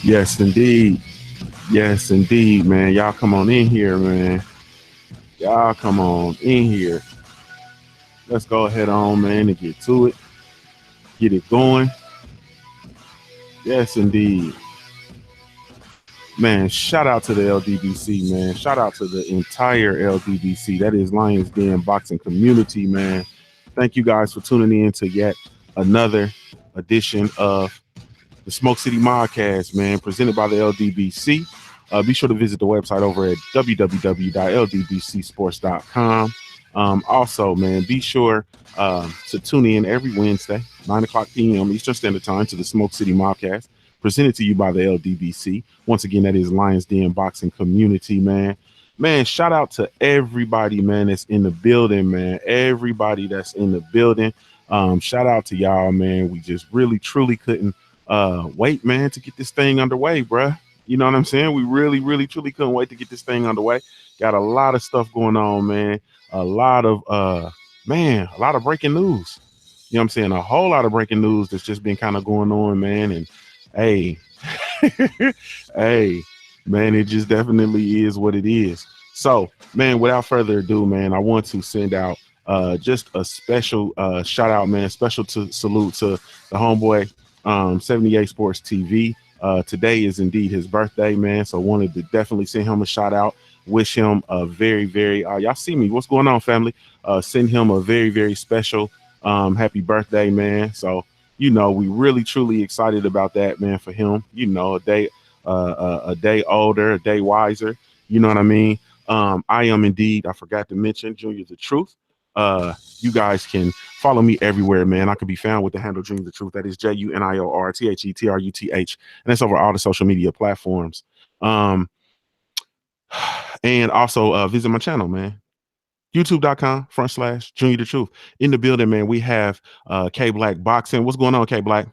Yes, indeed. Yes, indeed, man. Y'all come on in here, man. Y'all come on in here. Let's go ahead on, man, and get to it. Get it going. Yes, indeed. Man, shout out to the LDBC, man. Shout out to the entire LDBC. That is Lions Den boxing community, man. Thank you guys for tuning in to yet another edition of the Smoke City Modcast, man, presented by the LDBC. Be sure to visit the website over at www.ldbcsports.com. Also, man, be sure to tune in every Wednesday, 9 o'clock p.m. Eastern Standard Time to the Smoke City Modcast, presented to you by the LDBC. Once again, that is Lions Den Boxing Community, man. Man, shout out to everybody, man, that's in the building, man. Everybody that's in the building. Shout out to y'all, man. We just really, truly couldn't wait, man, to get this thing underway, bruh. You know what I'm saying? We really, really, truly couldn't wait to get this thing underway. Got a lot of stuff going on, man. A lot of breaking news. You know what I'm saying? A whole lot of breaking news that's just been kind of going on, man. And hey, hey, man, it just definitely is what it is. So, man, without further ado, man, I want to send out just a special shout out, man, special salute to the homeboy 78 Sports TV. Today is indeed his birthday, man. So wanted to definitely send him a shout out. Wish him a very, very y'all see me. What's going on, family? Send him a very, very special happy birthday, man. So, you know, we really truly excited about that, man, for him. You know, a day older, a day wiser. You know what I mean? I am indeed, I forgot to mention, Junior the Truth. You guys can follow me everywhere, man. I can be found with the handle Junior the Truth. That is JUNIORTHETRUTH. And that's over all the social media platforms. And also visit my channel, man. YouTube.com/Junior the Truth. In the building, man, we have K Black Boxing. What's going on, K Black?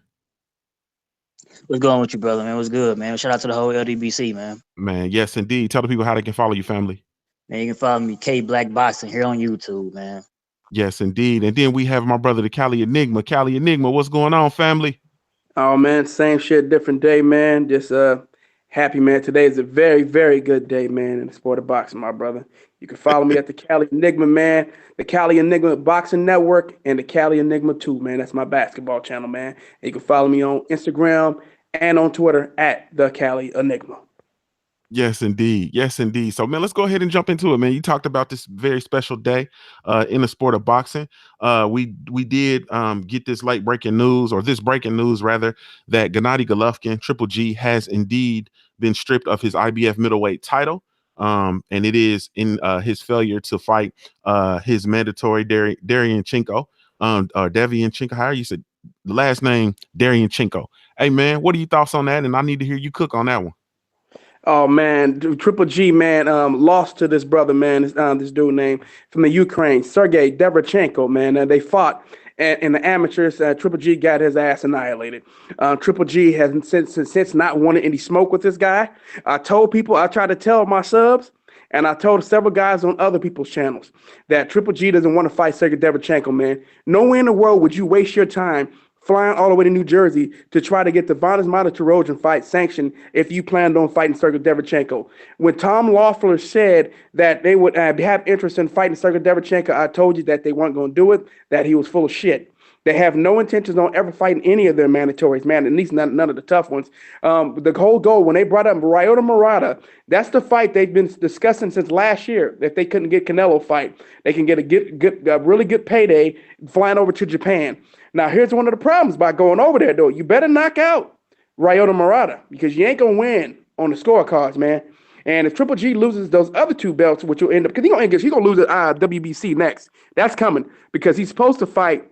What's going with you, brother, man? What's good, man? Shout out to the whole LDBC, man. Man, yes, indeed. Tell the people how they can follow you, family. Man, you can follow me, K Black Boxing, here on YouTube, man. Yes, indeed. And then we have my brother, the Cali Enigma. Cali Enigma, what's going on, family? Oh man, same shit, different day, man. Just happy, man. Today is a very, very good day, man, in the sport of boxing, my brother. You can follow me at the Cali Enigma, man, the Cali Enigma Boxing Network, and the Cali Enigma 2, man. That's my basketball channel, man. And you can follow me on Instagram and on Twitter at the Cali Enigma. Yes, indeed. Yes, indeed. So, man, let's go ahead and jump into it, man. You talked about this very special day in the sport of boxing. We did get this late breaking news, or this breaking news rather, that Gennady Golovkin, Triple G, has indeed been stripped of his IBF middleweight title. And it is in his failure to fight his mandatory Deryanchenko, or Devianchenko. How you said the last name, Deryanchenko. Hey, man, what are your thoughts on that? And I need to hear you cook on that one. Oh man, Triple G, man, lost to this brother, man. This dude named from the Ukraine, Sergey Deverchenko, man. They fought in the amateurs. Triple G got his ass annihilated. Triple G has since not wanted any smoke with this guy. I told people, I tried to tell my subs, and I told several guys on other people's channels that Triple G doesn't want to fight Sergey Deverchenko, man. Nowhere in the world would you waste your time flying all the way to New Jersey to try to get the Vanes Mata-Trojan fight sanctioned if you planned on fighting Sergey Deverchenko. When Tom Loeffler said that they would have interest in fighting Sergey Deverchenko, I told you that they weren't going to do it, that he was full of shit. They have no intentions on ever fighting any of their mandatories, man, at least none of the tough ones. The whole goal, when they brought up Ryota Murata, that's the fight they've been discussing since last year. If they couldn't get Canelo fight, they can get a really good payday flying over to Japan. Now, here's one of the problems by going over there, though. You better knock out Ryota Murata because you ain't going to win on the scorecards, man. And if Triple G loses those other two belts, which will end up, because he's going to lose at WBC next. That's coming because he's supposed to fight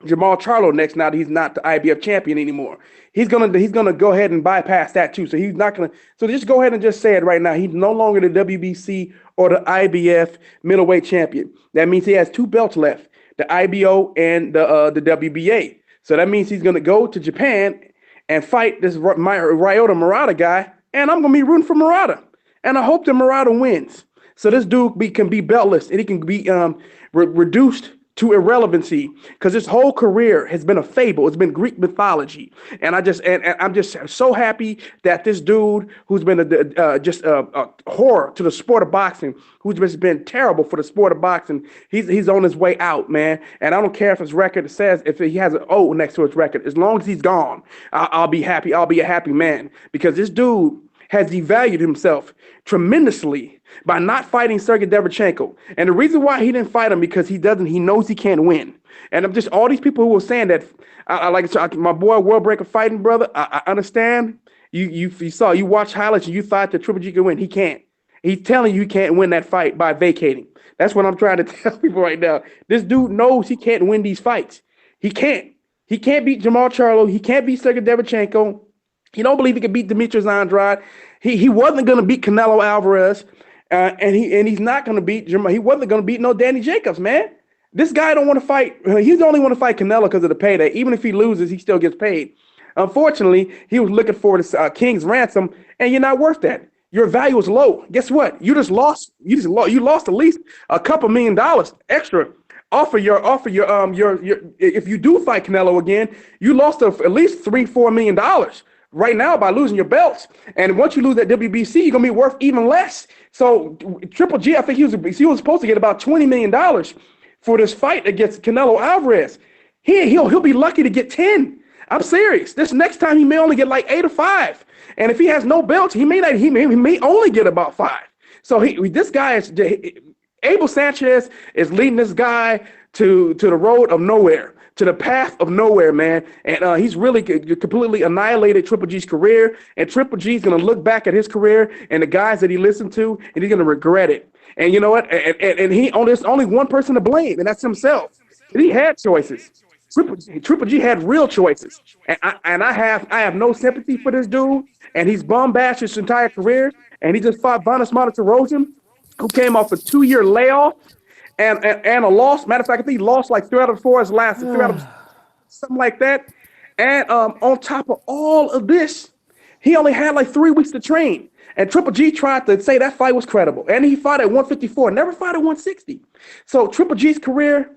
Jamal Charlo next. Now that he's not the IBF champion anymore, he's gonna go ahead and bypass that too. So he's not gonna. So just go ahead and just say it right now. He's no longer the WBC or the IBF middleweight champion. That means he has two belts left: the IBO and the WBA. So that means he's gonna go to Japan and fight this Ryota Murata guy, and I'm gonna be rooting for Murata, and I hope that Murata wins. So this dude can be beltless and he can be reduced to irrelevancy because his whole career has been a fable. It's been Greek mythology, and I'm just so happy that this dude who's been a horror to the sport of boxing, who's just been terrible for the sport of boxing, he's on his way out, man. And I don't care if his record says if he has an O next to his record, as long as he's gone, I'll be happy. I'll be a happy man because this dude has devalued himself tremendously by not fighting Sergey Derevyanchenko. And the reason why he didn't fight him because he knows he can't win. And I'm just all these people who were saying that my boy World Breaker fighting brother. I understand. You watch highlights and you thought that Triple G could win. He can't. He's telling you he can't win that fight by vacating. That's what I'm trying to tell people right now. This dude knows he can't win these fights. He can't. He can't beat Jamal Charlo. He can't beat Sergey Derevyanchenko. He don't believe he can beat Demetrius Andrade. He wasn't going to beat Canelo Alvarez, and he's not going to beat Jamal. He wasn't going to beat no Danny Jacobs, man. This guy don't want to fight. He's only want to fight Canelo because of the payday. Even if he loses, he still gets paid. Unfortunately, he was looking for this King's ransom, and you're not worth that. Your value is low. Guess what? You lost at least a couple $1 million extra. Offer your if you do fight Canelo again, you lost at least $3-4 million right now by losing your belts. And once you lose that WBC, you're gonna be worth even less. So Triple G, I think he was supposed to get about $20 million for this fight against Canelo Alvarez. He'll be lucky to get 10. I'm serious. This next time he may only get like 8 or 5. And if he has no belts, he may only get about 5. So this guy is Abel Sanchez is leading this guy to the road of nowhere, to the path of nowhere, man. And he's really completely annihilated Triple G's career. And Triple G's going to look back at his career and the guys that he listened to, and he's going to regret it. And you know what? And there's only one person to blame, and that's himself. He had choices. Triple G had real choices. And I have no sympathy for this dude. And he's bum-bashed his entire career. And he just fought Vanes Martirosyan, who came off a 2-year layoff and a loss. Matter of fact, I think he lost like 3 out of 4 his last, 3 out of something like that. And on top of all of this, he only had like 3 weeks to train. And Triple G tried to say that fight was credible. And he fought at 154, never fought at 160. So Triple G's career,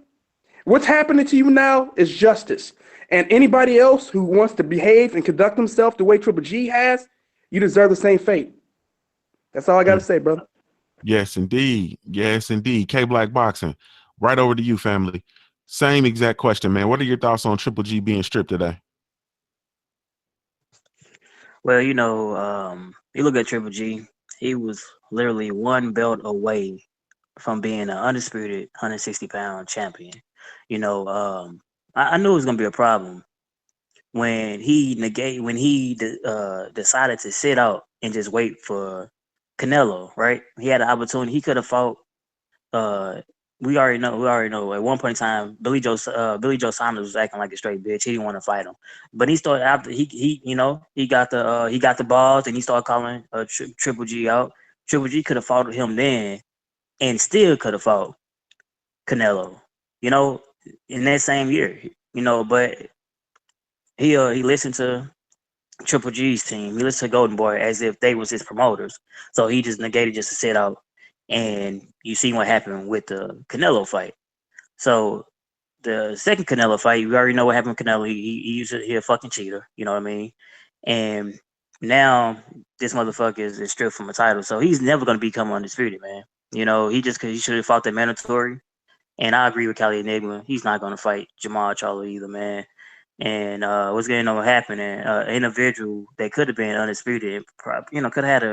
what's happening to you now is justice. And anybody else who wants to behave and conduct himself the way Triple G has, you deserve the same fate. That's all I got to say, brother. Yes, indeed. Yes, indeed. K Black Boxing. Right over to you, family. Same exact question, man. What are your thoughts on Triple G being stripped today? Well, you look at Triple G, he was literally 1 belt away from being an undisputed 160-pound champion. I knew it was gonna be a problem when he decided to sit out and just wait for Canelo, right? He had an opportunity. He could have fought. We already know. At one point in time, Billy Joe Saunders was acting like a straight bitch. He didn't want to fight him, but he started after he got the balls and he started calling Triple G out. Triple G could have fought him then, and still could have fought Canelo. In that same year. But he listened to Triple G's team. He listened to Golden Boy as if they was his promoters. So he just negated just to sit out. And you see what happened with the Canelo fight. So the second Canelo fight, we already know what happened with Canelo. He a fucking cheater. You know what I mean? And now this motherfucker is stripped from a title. So he's never going to become undisputed, man. He should have fought the mandatory. And I agree with Cali Enigma. He's not going to fight Jamal Charlo either, man. And what's going to happen? An individual that could have been undisputed, could have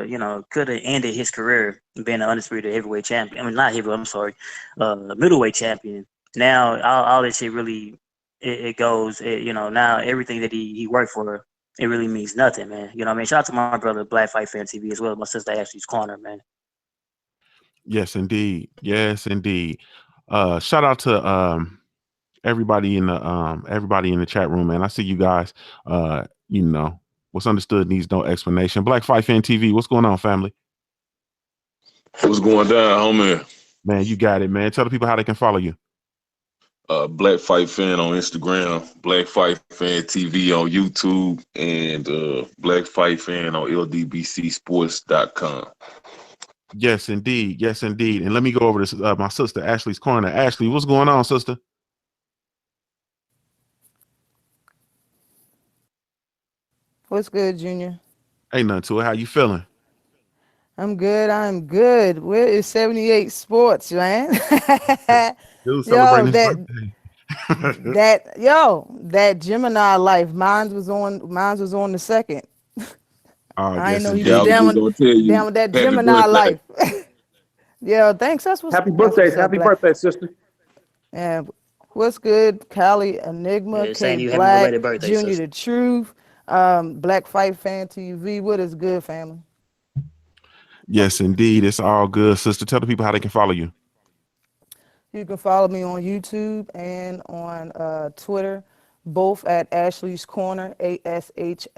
ended his career being an undisputed heavyweight champion. I mean, not heavyweight. I'm sorry, middleweight champion. Now all this shit really it goes. Now everything that he worked for, it really means nothing, man. You know what I mean? Shout out to my brother Black Fight Fan TV as well. My sister Ashley's corner, man. Yes, indeed. Yes, indeed. Shout out to everybody in the chat room, man. I see you guys. What's understood needs no explanation. Black Fight Fan TV, what's going on, family? What's going down, homie? Man, you got it, man. Tell the people how they can follow you. Black Fight Fan on Instagram, Black Fight Fan TV on YouTube, and Black Fight Fan on LDBCsports.com. Yes, indeed. Yes, indeed. And let me go over to my sister Ashley's corner. Ashley, what's going on, sister? What's good, Junior? Ain't nothing to it. How you feeling? I'm good. I'm good. Where is 78 Sports, man? Dude yo, celebrating his that birthday. that Gemini life. Mine was on the second. Oh, I ain't yes, know he Yeah, was I was indeed. just gonna tell down you, with that happy Gemini birthday. life. Yo, thanks. That's what's up, Happy Black. birthday, sister. And what's good, Cali, Enigma, Yeah, K same to you. Happy Black, belated birthday, Junior sis. the Truth, Black Fight Fan TV. What is good, family? Yes, indeed. It's all good, sister. Tell the people how they can follow you. You can follow me on YouTube and on Twitter, both at Ashley's Corner, ASHLEE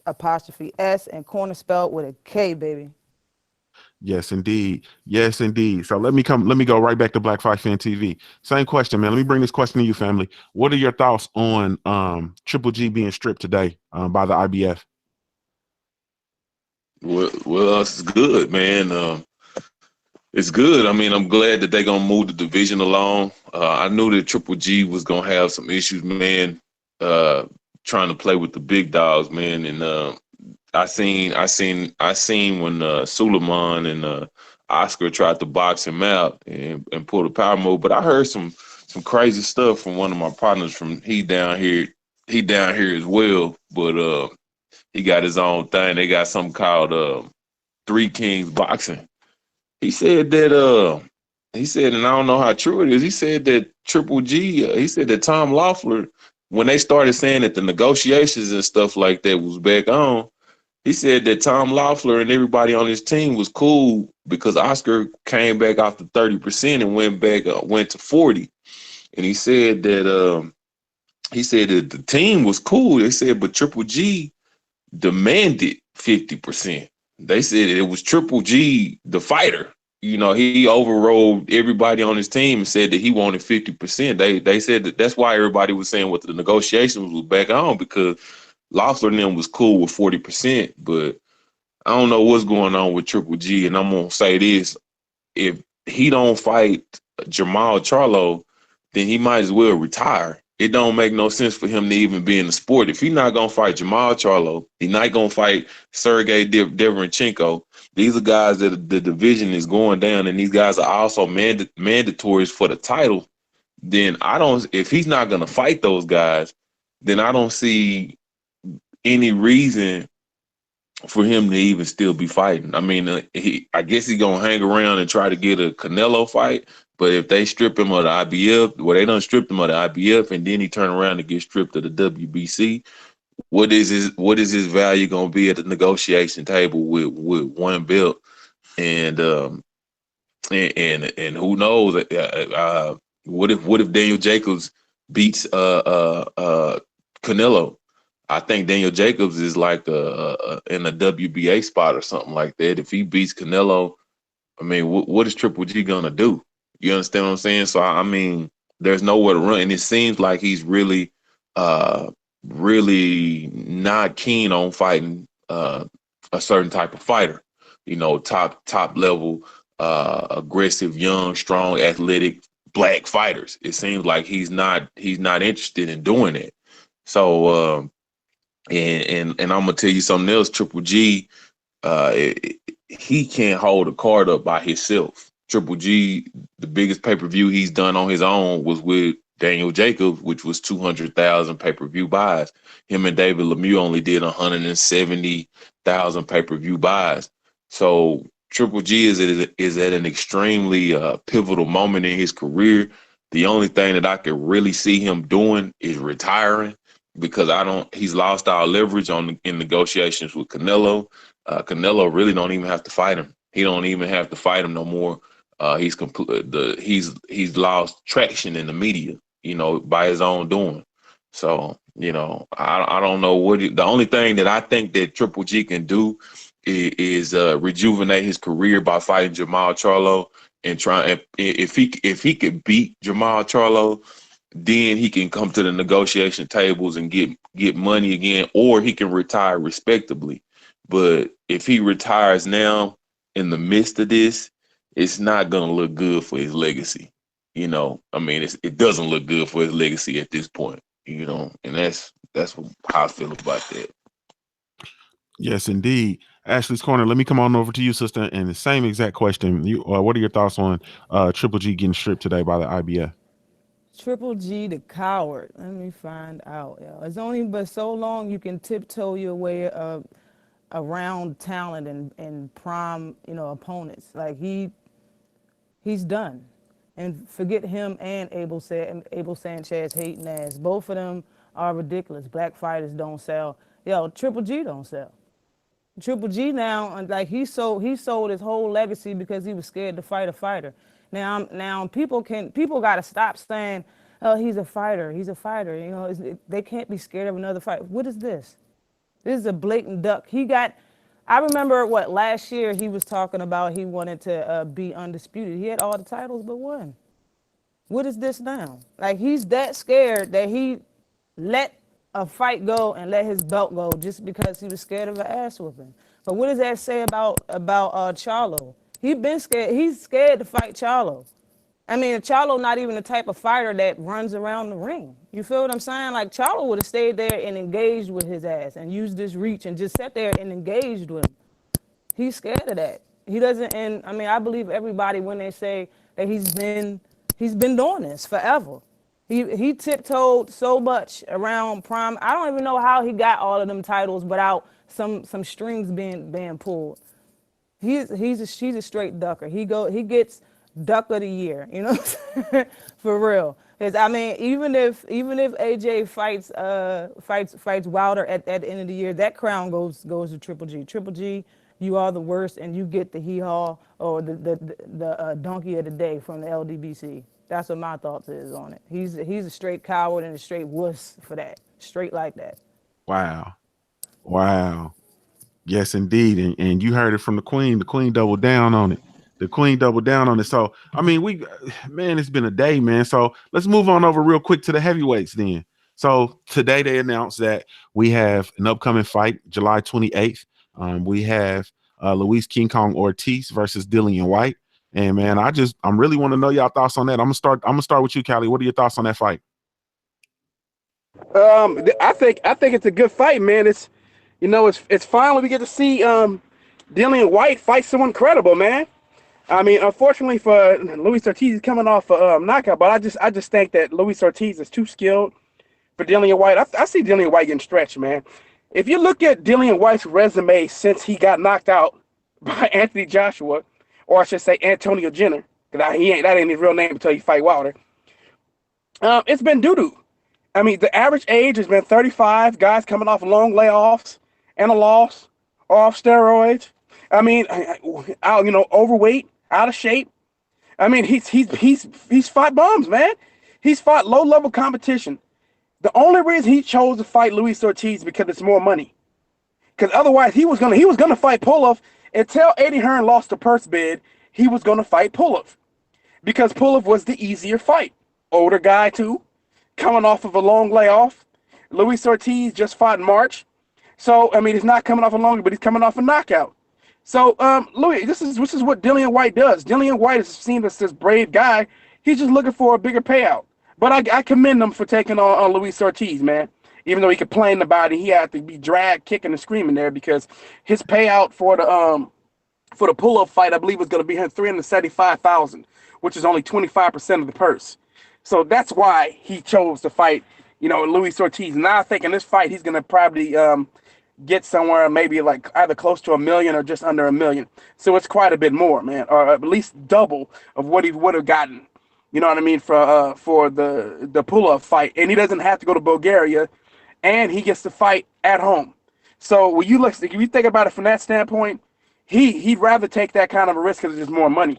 apostrophe S, and corner spelled with a K, baby. Yes, indeed. Yes, indeed. So let me go right back to Black Fight Fan TV. Same question, man. Let me bring this question to you, family. What are your thoughts on Triple G being stripped today by the IBF? Well, it's good, man. It's good. I mean, I'm glad that they're gonna move the division along. I knew that Triple G was gonna have some issues, man. Uh, Trying to play with the big dogs, man. And I seen when Suleiman and Oscar tried to box him out and pull the power move. But I heard some crazy stuff from one of my partners from he down here as well. But he got his own thing. They got something called Three Kings Boxing. He said that he said, and I don't know how true it is. He said that Triple G. He said that Tom Loeffler, when they started saying that the negotiations and stuff like that was back on, he said that Tom Loeffler and everybody on his team was cool because Oscar came back off the 30% and went to 40. And he said that the team was cool. They said, but Triple G demanded 50%. They said it was Triple G, the fighter. You know, he overrode everybody on his team and said that he wanted 50%. They said that that's why everybody was saying what the negotiations was back on because Loeffler and them was cool with 40%. But I don't know what's going on with Triple G. And I'm gonna say this: if he don't fight Jamal Charlo, then he might as well retire. It don't make no sense for him to even be in the sport. If he's not gonna fight Jamal Charlo, he's not gonna fight Sergey Deverenchenko. These are guys that the division is going down, and these guys are also mandatories for the title. Then I don't. If he's not gonna fight those guys, then I don't see any reason for him to even still be fighting. I mean, I guess he's gonna hang around and try to get a Canelo fight. But if they strip him of the IBF, well, they done stripped him of the IBF, and then he turn around and get stripped of the WBC. What is his value gonna be at the negotiation table with one belt? And and who knows? What if Daniel Jacobs beats Canelo? I think Daniel Jacobs is like in a WBA spot or something like that. If he beats Canelo, I mean, what is Triple G gonna do? You understand what I'm saying? So I mean, there's nowhere to run, and it seems like he's uh, really not keen on fighting a certain type of fighter. You know, top level, aggressive, young, strong, athletic black fighters. It seems like he's not interested in doing it. So, and I'm gonna tell you something else. Triple G, uh, he can't hold a card up by himself. Triple G, the biggest pay per view he's done on his own was with Daniel Jacobs, which was 200,000 pay per view buys. Him and David Lemieux only did 170,000 pay per view buys. So Triple G is at an extremely pivotal moment in his career. The only thing that I could really see him doing is retiring because I don't. He's lost all leverage in negotiations with Canelo. Canelo really don't even have to fight him. He don't even have to fight him no more. He's lost traction in the media, by his own doing. So, I don't know the only thing that I think that Triple G can do is rejuvenate his career by fighting Jamal Charlo and try. If he could beat Jamal Charlo, then he can come to the negotiation tables and get money again, or he can retire respectably. But if he retires now in the midst of this, it's not gonna look good for his legacy. I mean, it doesn't look good for his legacy at this point. you know, and that's how I feel about that. Yes, indeed. Ashley's Corner. Let me come on over to you, sister, and the same exact question. What are your thoughts on Triple G getting stripped today by the IBF? Triple G the coward. Let me find out. Yo. It's only but so long you can tiptoe your way around talent and prime, opponents. Like he's done. And forget him and Abel Sanchez hating ass. Both of them are ridiculous. Black fighters don't sell. Yo, Triple G don't sell. Triple G now, like he sold his whole legacy because he was scared to fight a fighter. Now people got to stop saying, "Oh, he's a fighter. He's a fighter." They can't be scared of another fight. What is this? This is a blatant duck. I remember last year he was talking about he wanted to be undisputed. He had all the titles but one. What is this now? Like he's that scared that he let a fight go and let his belt go just because he was scared of an ass whooping. But what does that say about Charlo? He's been scared. He's scared to fight Charlo. I mean, Charlo not even the type of fighter that runs around the ring. You feel what I'm saying? Like Charlo would have stayed there and engaged with his ass and used this reach and just sat there and engaged with him. He's scared of that. He doesn't. And I mean, I believe everybody when they say that he's been doing this forever. He tiptoed so much around Prime. I don't even know how he got all of them titles without some strings being pulled. He's a straight ducker. He gets duck of the year, for real. Because I mean, even if AJ fights Wilder at the end of the year, that crown goes to Triple G. Triple G, you are the worst, and you get the hee-haw or the donkey of the day from the LDBC. That's what my thoughts is on it. He's a straight coward and a straight wuss for that. Straight like that. Wow. Yes, indeed. And you heard it from the Queen. The Queen doubled down on it. So, I mean, it's been a day, man. So let's move on over real quick to the heavyweights then. So today they announced that we have an upcoming fight, July 28th. We have Luis King Kong Ortiz versus Dillian White. And man, I really want to know y'all thoughts on that. I'm gonna start with you, Callie. What are your thoughts on that fight? I think it's a good fight, man. It's finally we get to see Dillian White fight someone credible, man. I mean, unfortunately for Luis Ortiz, he's coming off a knockout, but I just think that Luis Ortiz is too skilled for Dillian White. I see Dillian White getting stretched, man. If you look at Dillian White's resume since he got knocked out by Anthony Joshua, or I should say Antonio Jenner, because that ain't his real name until you fight Wilder. It's been doo-doo. I mean, the average age has been 35. Guys coming off long layoffs and a loss, off steroids. I mean, overweight, out of shape. I mean, he's fought bums, man. He's fought low-level competition. The only reason he chose to fight Luis Ortiz is because it's more money. Because otherwise, he was gonna fight Puloff. Until Eddie Hearn lost the purse bid, he was going to fight Puloff because Puloff was the easier fight. Older guy, too, coming off of a long layoff. Luis Ortiz just fought in March. So, I mean, he's not coming off a long, but he's coming off a knockout. So, Louis, this is what Dillian White does. Dillian White is seen as this brave guy. He's just looking for a bigger payout. But I commend him for taking on Luis Ortiz, man. Even though he complained about it, he had to be dragged, kicking and screaming there because his payout for the pull-up fight, I believe, was going to be $375,000, which is only 25% of the purse. So that's why he chose to fight, Luis Ortiz. Now I think in this fight he's going to probably get somewhere maybe like either close to $1 million or just under $1 million. So it's quite a bit more, man, or at least double of what he would have gotten. You know what I mean for the pull-up fight, and he doesn't have to go to Bulgaria. And he gets to fight at home. So if you think about it from that standpoint, he'd rather take that kind of a risk because it's just more money.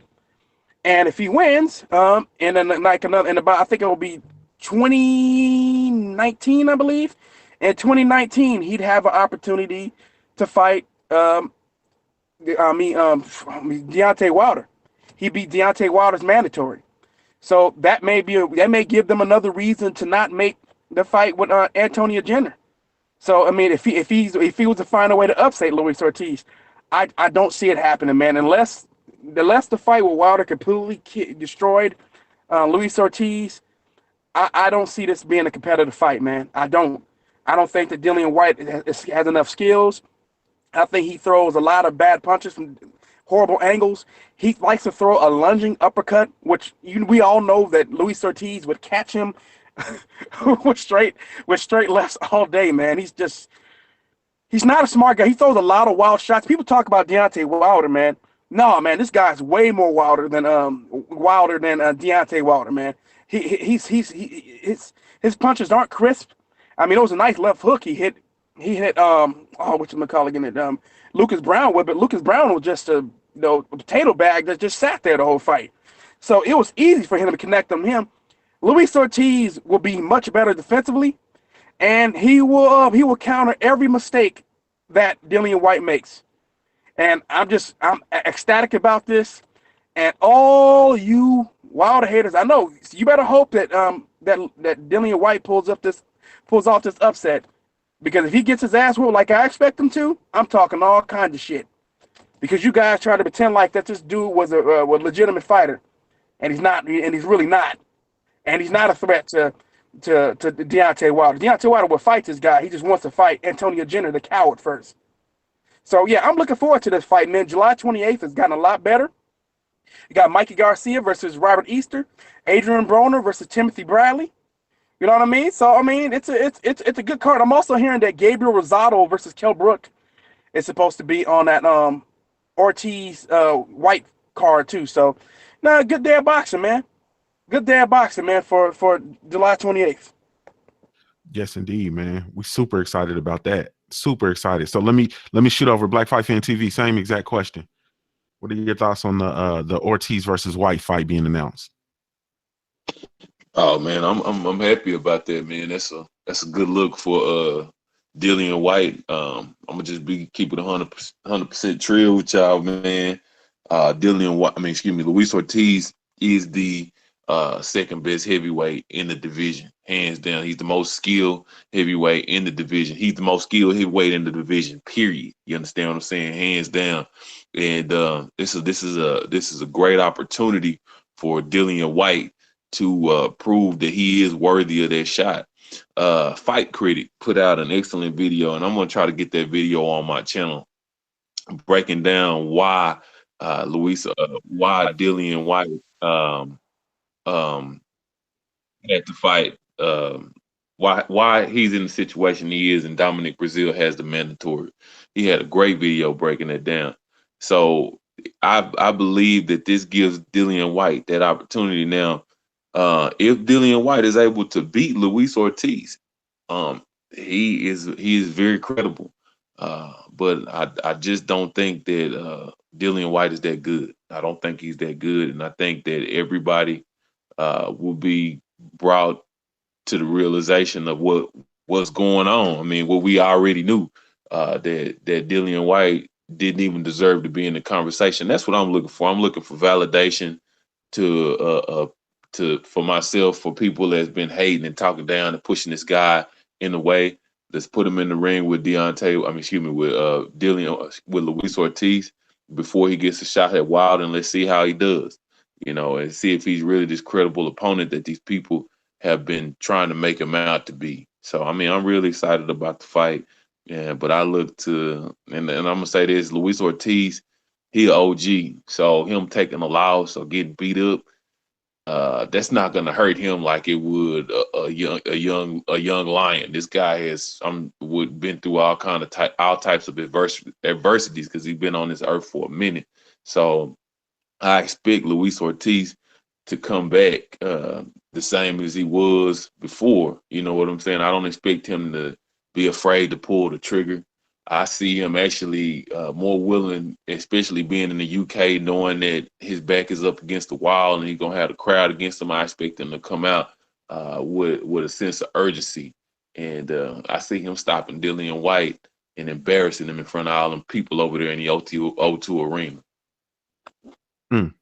And if he wins, I think it will be 2019, I believe. In 2019, he'd have an opportunity to fight Deontay Wilder. He beat Deontay Wilder's mandatory. So that may give them another reason to not make the fight with Antonio Jenner. So I mean, if he was to find a way to upset Luis Ortiz, I don't see it happening, man. Unless the fight with Wilder completely destroyed Luis Ortiz, I don't see this being a competitive fight, man. I don't think that Dillian White has enough skills. I think he throws a lot of bad punches from horrible angles. He likes to throw a lunging uppercut, which we all know that Luis Ortiz would catch him with straight lefts all day, man. He's not a smart guy. He throws a lot of wild shots. People talk about Deontay Wilder, man. No, man, this guy's way more wilder than Deontay Wilder, man. His punches aren't crisp. I mean, it was a nice left hook he hit whatchamacallit again, Lucas Brown with, but Lucas Brown was just a potato bag that just sat there the whole fight. So it was easy for him to connect on him. Luis Ortiz will be much better defensively, and he will counter every mistake that Dillian White makes. And I'm ecstatic about this. And all you Wilder haters, I know you better hope that that Dillian White pulls off this upset, because if he gets his ass whooped like I expect him to, I'm talking all kinds of shit. Because you guys try to pretend like that this dude was a legitimate fighter, and he's not, and he's really not, and he's not a threat to Deontay Wilder. Deontay Wilder will fight this guy. He just wants to fight Antonio Jenner, the coward, first. So yeah, I'm looking forward to this fight, man. July 28th has gotten a lot better. You got Mikey Garcia versus Robert Easter, Adrian Broner versus Timothy Bradley. You know what I mean? So I mean, it's a good card. I'm also hearing that Gabriel Rosado versus Kell Brook is supposed to be on that Ortiz White card too. So, good day of boxing, man. Good day of boxing, man, for July 28th. Yes, indeed, man. We're super excited about that. Super excited. So let me shoot over Black Fight Fan TV. Same exact question. What are your thoughts on the Ortiz versus White fight being announced? Oh man, I'm happy about that, man. That's a good look for Dillian White. I'm gonna just keep it 100% trill with y'all, man. Dillian White, Luis Ortiz is the second best heavyweight in the division, hands down. He's the most skilled heavyweight in the division. He's the most skilled heavyweight in the division. Period. You understand what I'm saying? Hands down. And this is a great opportunity for Dillian White to prove that he is worthy of that shot. Fight Critic put out an excellent video, and I'm gonna try to get that video on my channel, breaking down why Dillian White had to fight, why he's in the situation he is, and Dominic Brazil has the mandatory. He had a great video breaking it down. So I believe that this gives Dillian White that opportunity now. If Dillian White is able to beat Luis Ortiz, he is very credible. But I just don't think that Dillian White is that good. I don't think he's that good, and I think that everybody will be brought to the realization of what's going on. I mean, what we already knew, that Dillian White didn't even deserve to be in the conversation. That's what I'm looking for. I'm looking for validation for myself, for people that's been hating and talking down and pushing this guy in the way. Let's put him in the ring with with Luis Ortiz before he gets a shot at Wilder, and let's see how he does, and see if he's really this credible opponent that these people have been trying to make him out to be. So, I mean, I'm really excited about the fight. Yeah, but I look to, and I'm gonna say this: Luis Ortiz, he an OG, so him taking a loss or getting beat up, that's not gonna hurt him like it would a young lion. This guy has been through all types of adversities because he's been on this earth for a minute. So I expect Luis Ortiz to come back the same as he was before. You know what I'm saying? I don't expect him to be afraid to pull the trigger. I see him actually more willing, especially being in the UK, knowing that his back is up against the wall and he's going to have the crowd against him. I expect him to come out with a sense of urgency. And I see him stopping Dillian White and embarrassing him in front of all them people over there in the O2 arena. And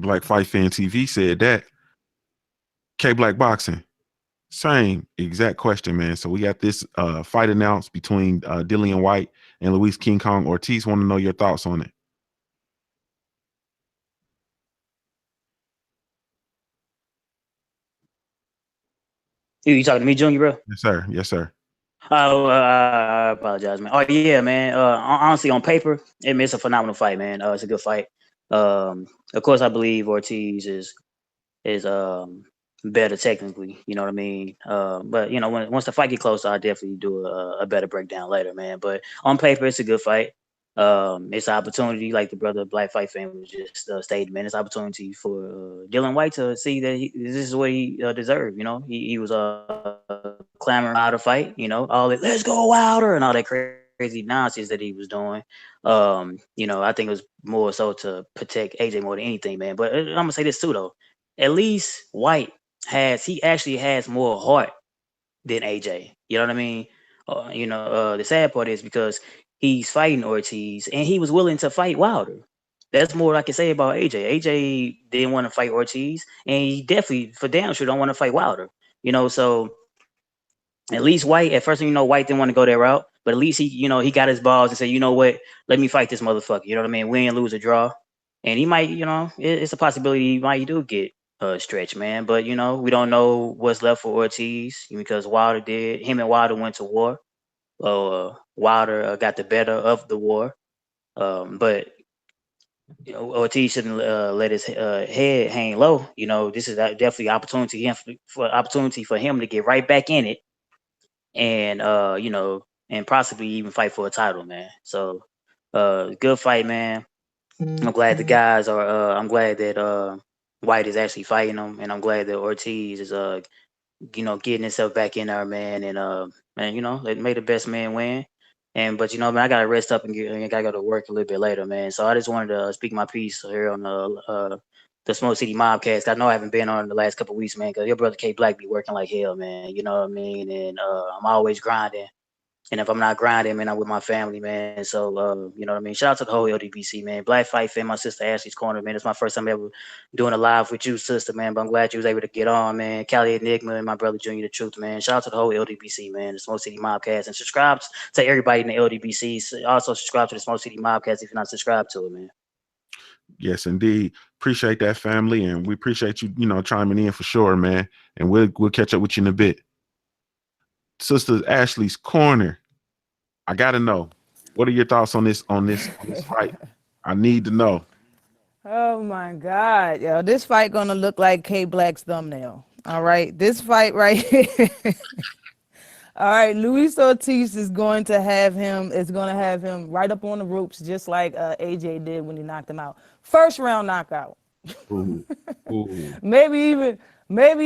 Black Fight Fan TV said that. K Black Boxing, same exact question, man. So we got this fight announced between Dillian White and Luis King Kong Ortiz. Want to know your thoughts on it. You talking to me, Junior, bro? Yes, sir. Yes, sir. Oh, I apologize, man. Oh yeah, man. Honestly, on paper, it's a phenomenal fight, man. It's a good fight. Of course, I believe Ortiz is better technically. You know what I mean? But you know, once the fight get closer, I definitely do a better breakdown later, man. But on paper, it's a good fight. It's an opportunity, like the brother Black Fight fan was just stated, man. It's an opportunity for Dylan White to see that this is what he deserved. You know, he was clamoring out a fight. You know, all that "let's go Wilder" and all that crazy nonsense that he was doing. You know, I think it was more so to protect AJ more than anything, man. But I'm gonna say this too, though. At least White he actually has more heart than AJ. You know what I mean? The sad part is because he's fighting Ortiz and he was willing to fight Wilder. That's more I can say about AJ. AJ didn't want to fight Ortiz, and he definitely, for damn sure, don't want to fight Wilder. You know, so at least White, at first, White didn't want to go that route, but at least he got his balls and said, you know what, let me fight this motherfucker. You know what I mean? Win, lose, or draw. And he might, it's a possibility he might do get stretch, man. But we don't know what's left for Ortiz because him and Wilder went to war. Wilder got the better of the war. But Ortiz shouldn't let his head hang low. This is definitely opportunity for him to get right back in it, and and possibly even fight for a title, man. So, good fight, man. I'm glad the guys are. I'm glad that White is actually fighting them, and I'm glad that Ortiz is getting himself back in there, man. And let may the best man win. But man, I gotta rest up and I gotta go to work a little bit later, man. So I just wanted to speak my piece here on the Smoke City Mobcast. I know I haven't been on in the last couple of weeks, man, because your brother K Black be working like hell, man. You know what I mean? And I'm always grinding. And if I'm not grinding, man, I'm with my family, man. So, you know what I mean? Shout out to the whole LDBC, man. Black Fight fan, my sister Ashley's Corner, man. It's my first time ever doing a live with you, sister, man. But I'm glad you was able to get on, man. Cali Enigma and my brother Junior the Truth, man. Shout out to the whole LDBC, man. The Smoke City Mobcast. And subscribe to everybody in the LDBC. Also subscribe to the Smoke City Mobcast if you're not subscribed to it, man. Yes, indeed. Appreciate that, family. And we appreciate you, chiming in for sure, man. And we'll catch up with you in a bit. Sister Ashley's Corner. I gotta know, what are your thoughts on this fight? I need to know. Oh my God, yo, this fight gonna look like K Black's thumbnail. All right, this fight right here. All right, Luis Ortiz is going to have him right up on the ropes, just like AJ did when he knocked him out. First round knockout. Ooh. Ooh. Maybe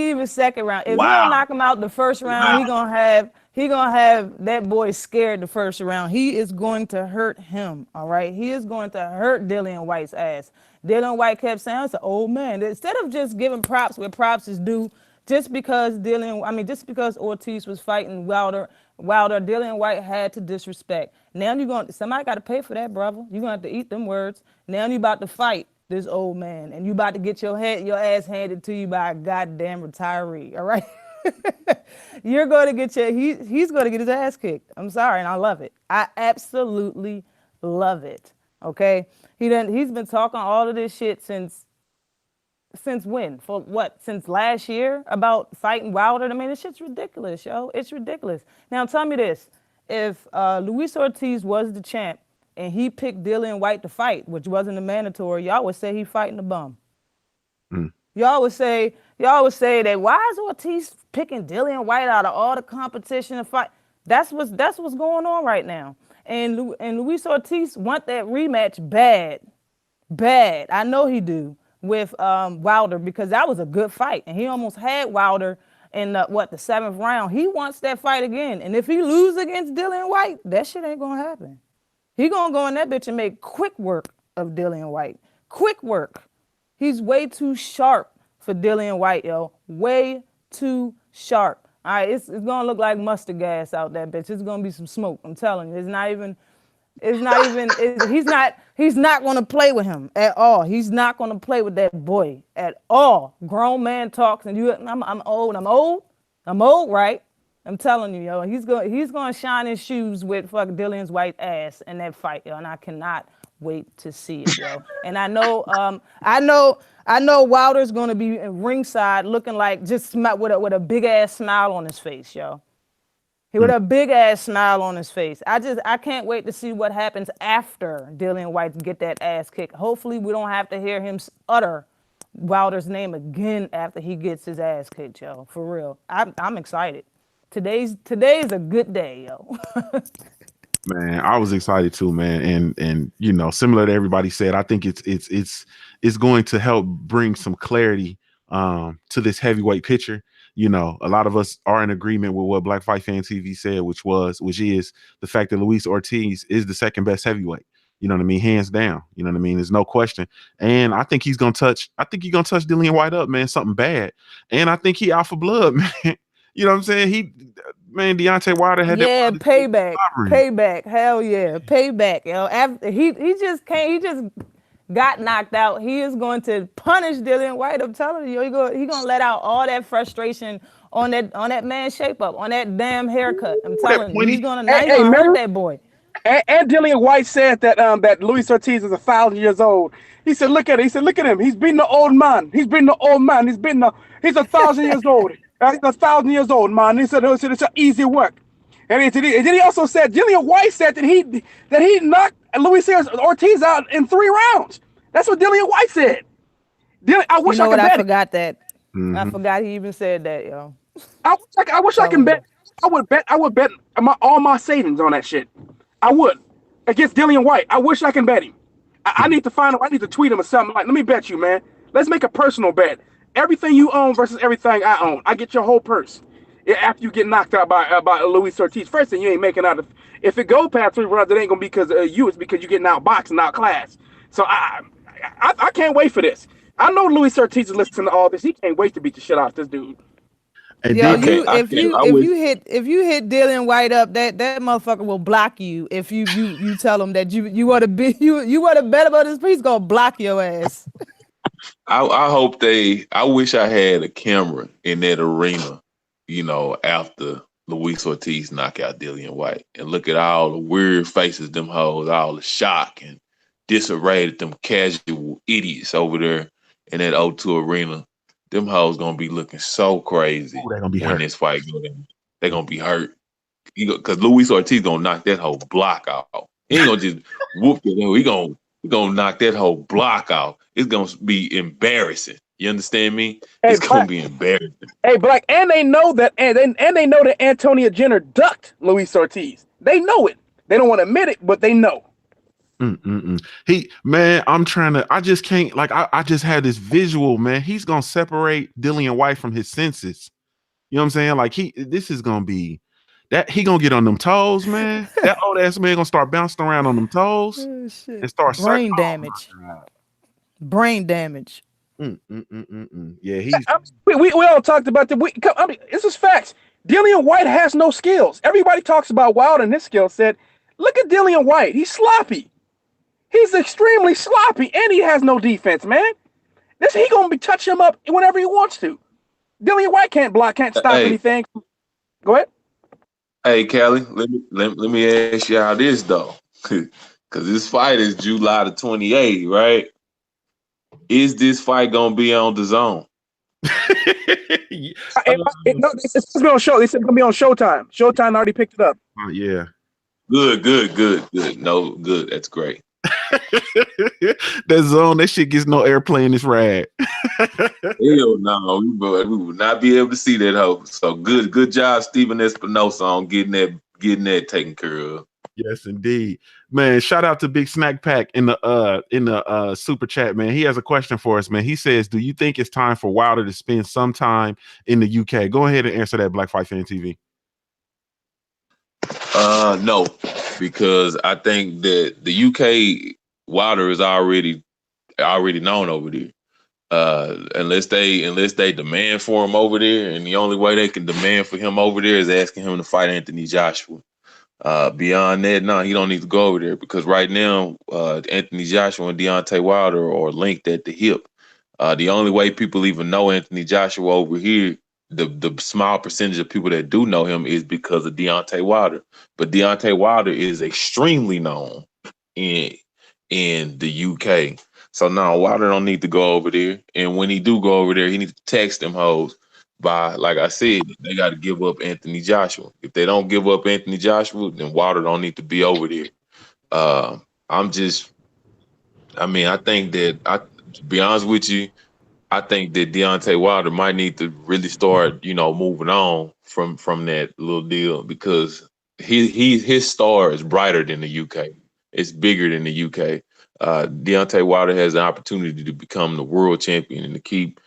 even second round. If he don't knock him out the first round, he gonna have that boy scared the first round. He is going to hurt him. All right, he is going to hurt Dillian White's ass. Dillian White kept saying, "It's an old man." Instead of just giving props where props is due, just because Ortiz was fighting Wilder, Dillian White had to disrespect. Now somebody got to pay for that, brother. You're gonna have to eat them words. Now you about to fight this old man, and you about to get your ass handed to you by a goddamn retiree. All right, you're going to get he's going to get his ass kicked. I'm sorry, and I love it. I absolutely love it. Okay, he's been talking all of this shit since when? For what? Since last year about fighting Wilder? I mean, this shit's ridiculous, yo. It's ridiculous. Now tell me this: if Luis Ortiz was the champ and he picked Dillian White to fight, which wasn't a mandatory, y'all would say he fighting the bum. Y'all would say that why is Ortiz picking Dillian White out of all the competition to fight? That's what's going on right now. And Luis Ortiz want that rematch bad. I know he do with Wilder, because that was a good fight, and he almost had Wilder in the 7th round. He wants that fight again, and if he lose against Dillian White, that shit ain't gonna happen. He gonna go in that bitch and make quick work of Dillian White. Quick work. He's way too sharp for Dillian White, yo. Way too sharp. All right, it's gonna look like mustard gas out that bitch. It's gonna be some smoke. I'm telling you. He's not gonna play with him at all. He's not gonna play with that boy at all. Grown man talks, and I'm old, right? I'm telling you, yo, he's gonna shine his shoes with fucking Dillian White's ass in that fight, yo, and I cannot wait to see it, yo. And I know Wilder's gonna be ringside looking like just with a big ass smile on his face, yo. He with a big ass smile on his face. I can't wait to see what happens after Dillian White get that ass kicked. Hopefully we don't have to hear him utter Wilder's name again after he gets his ass kicked, yo. For real. I'm excited. Today is a good day, yo. Man, I was excited too, man, and you know, similar to everybody said, I think it's going to help bring some clarity to this heavyweight picture. You know, a lot of us are in agreement with what Black Fight Fan TV said, which is the fact that Luis Ortiz is the second best heavyweight. You know what I mean? Hands down. You know what I mean? There's no question. And I think he's gonna touch Dillian White up, man, something bad. And I think he out for blood, man. You know what I'm saying? Deontay Wilder had that payback. Hell yeah, payback. Yo, after he just got knocked out. He is going to punish Dillian White. I'm telling you, he gonna let out all that frustration on that man's shape up, on that damn haircut. I'm telling you, he's gonna hurt that boy. And Dillian White said that that Luis Ortiz is 1,000 years old. He said, look at it. He said, look at him. He's beating the old man. He's 1,000 years old. He's 1,000 years old, man. He said it's an easy work. And then he also said, Dillian White said that he knocked Luis Ortiz out in 3 rounds. That's what Dillian White said. I wish I could bet. I forgot that. Mm-hmm. I forgot he even said that, yo. I wish I can bet. I would bet all my savings on that shit. I would against Dillian White. I wish I can bet him. I need to find him. I need to tweet him or something. Like, let me bet you, man. Let's make a personal bet. Everything you own versus everything I own. I get your whole purse. After you get knocked out by Luis Ortiz. First thing, you ain't making out. If it go past 3 rounds, it ain't gonna be because of you. It's because you're getting outboxed and outclassed. So I can't wait for this. I know Luis Ortiz is listening to all this. He can't wait to beat the shit out of this dude. Yo, if you hit Dillian White up, that motherfucker will block you if you tell him that you want to bet about this. He's gonna block your ass. I wish I had a camera in that arena, you know, after Luis Ortiz knock out Dillian White and look at all the weird faces them hoes, all the shock and disarray that them casual idiots over there in that O2 arena. Them hoes gonna be looking so crazy when this fight goes down. They're gonna be hurt. Because Luis Ortiz gonna knock that whole block out. He ain't gonna just whoop it. He gonna knock that whole block out. It's gonna be embarrassing. You understand me? It's gonna be embarrassing. Hey, Black, and they know that, and they know that Antonia Jenner ducked Luis Ortiz. They know it. They don't want to admit it, but they know. I just can't, like, I just had this visual, man. He's gonna separate Dillian White from his senses. You know what I'm saying? Like, this is gonna be that he gonna get on them toes, man. That old ass man gonna start bouncing around on them toes and start brain damage. Brain damage. Yeah, we all talked about that. This is facts. Dillian White has no skills. Everybody talks about Wilder and his skill set. Look at Dillian White. He's sloppy. He's extremely sloppy, and he has no defense, man. He gonna be touch him up whenever he wants to. Dillian White can't block, can't stop anything. Go ahead. Hey, Kelly, let me ask you how this though, because this fight is July the 28th, right? Is this fight gonna be on the zone? No, it's gonna be on show. They said it's gonna be on Showtime. Showtime already picked it up. Oh yeah. Good. No, good. That's great. That zone, that shit gets no airplay in this ride. Hell no, we would not be able to see that hoe. So good job, Steven Espinosa, on getting that taken care of. Yes, indeed, man. Shout out to Big Snack Pack in the super chat, man. He has a question for us, man. He says, "Do you think it's time for Wilder to spend some time in the UK?" Go ahead and answer that, Black Fight Fan TV. No, because I think that the UK Wilder is already known over there. Unless they demand for him over there, and the only way they can demand for him over there is asking him to fight Anthony Joshua. Beyond that, no, he don't need to go over there because right now, Anthony Joshua and Deontay Wilder are linked at the hip. The only way people even know Anthony Joshua over here, the small percentage of people that do know him is because of Deontay Wilder. But Deontay Wilder is extremely known in in the UK. So now Wilder don't need to go over there. And when he do go over there, he needs to text them hoes by, like I said, they got to give up Anthony Joshua. If they don't give up Anthony Joshua, then Wilder don't need to be over there. Uh, I'm just, I mean, I think that to be honest with you, I think that Deontay Wilder might need to really start, moving on from that little deal because his star is brighter than the UK. It's bigger than the UK. Deontay Wilder has an opportunity to become the world champion and to keep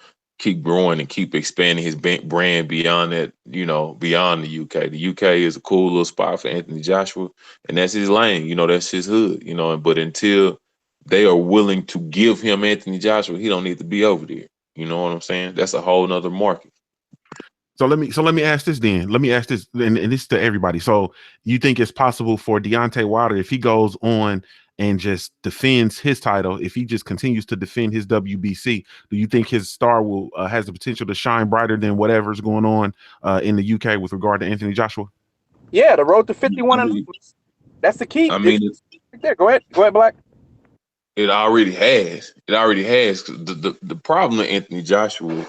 growing and keep expanding his brand beyond that, beyond the UK. The UK is a cool little spot for Anthony Joshua, and that's his lane. That's his hood. But until they are willing to give him Anthony Joshua, he don't need to be over there. You know what I'm saying? That's a whole nother market. So let me ask this then. Let me ask this, and this to everybody. So you think it's possible for Deontay Wilder, if he goes on and just defends his title, if he just continues to defend his WBC, do you think his star will has the potential to shine brighter than whatever's going on in the UK with regard to Anthony Joshua? Yeah, the road to 51 and that's the key. I mean, right there. Go ahead, Black. It already has. The problem that Anthony Joshua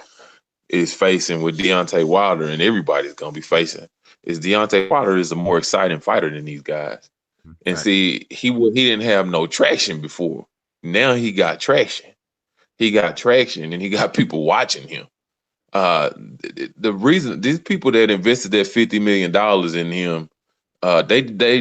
is facing with Deontay Wilder, and everybody's gonna be facing, is Deontay Wilder is a more exciting fighter than these guys. And see, he didn't have no traction before. Now he got traction. He got traction, and he got people watching him. The reason these people that invested that $50 million in him,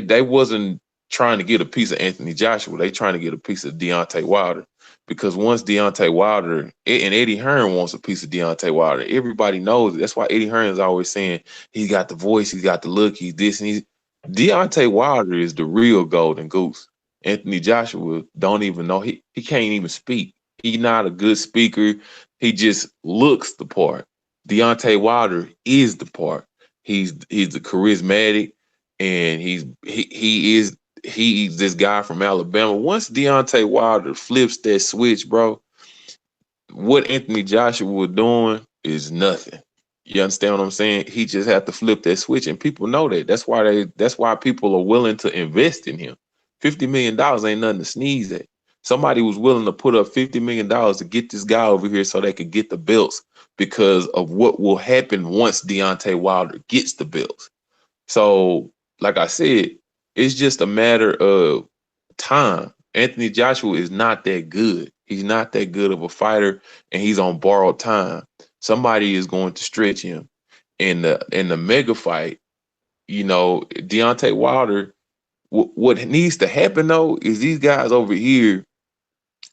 they wasn't trying to get a piece of Anthony Joshua. They trying to get a piece of Deontay Wilder. Because once Deontay Wilder, and Eddie Hearn wants a piece of Deontay Wilder, everybody knows it. That's why Eddie Hearn is always saying he's got the voice, he's got the look, he's this, and Deontay Wilder is the real golden goose. Anthony Joshua don't even know. He can't even speak. He's not a good speaker. He just looks the part. Deontay Wilder is the part. He's the charismatic, and he's this guy from Alabama. Once Deontay Wilder flips that switch, bro, what Anthony Joshua was doing is nothing. You understand what I'm saying? He just had to flip that switch, and people know that. That's why people are willing to invest in him. $50 million ain't nothing to sneeze at. Somebody was willing to put up $50 million to get this guy over here so they could get the belts because of what will happen once Deontay Wilder gets the belts. So, like I said, it's just a matter of time. Anthony Joshua is not that good. He's not that good of a fighter, and he's on borrowed time. Somebody is going to stretch him. In the mega fight, Deontay Wilder, what needs to happen though is these guys over here,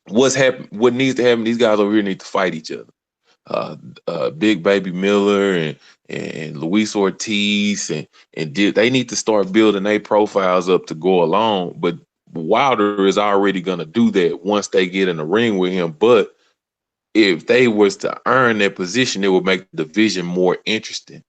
what needs to happen, these guys over here need to fight each other. Big Baby Miller and Luis Ortiz and they need to start building their profiles up to go along. But Wilder is already gonna do that once they get in the ring with him. But if they was to earn that position, it would make the division more interesting.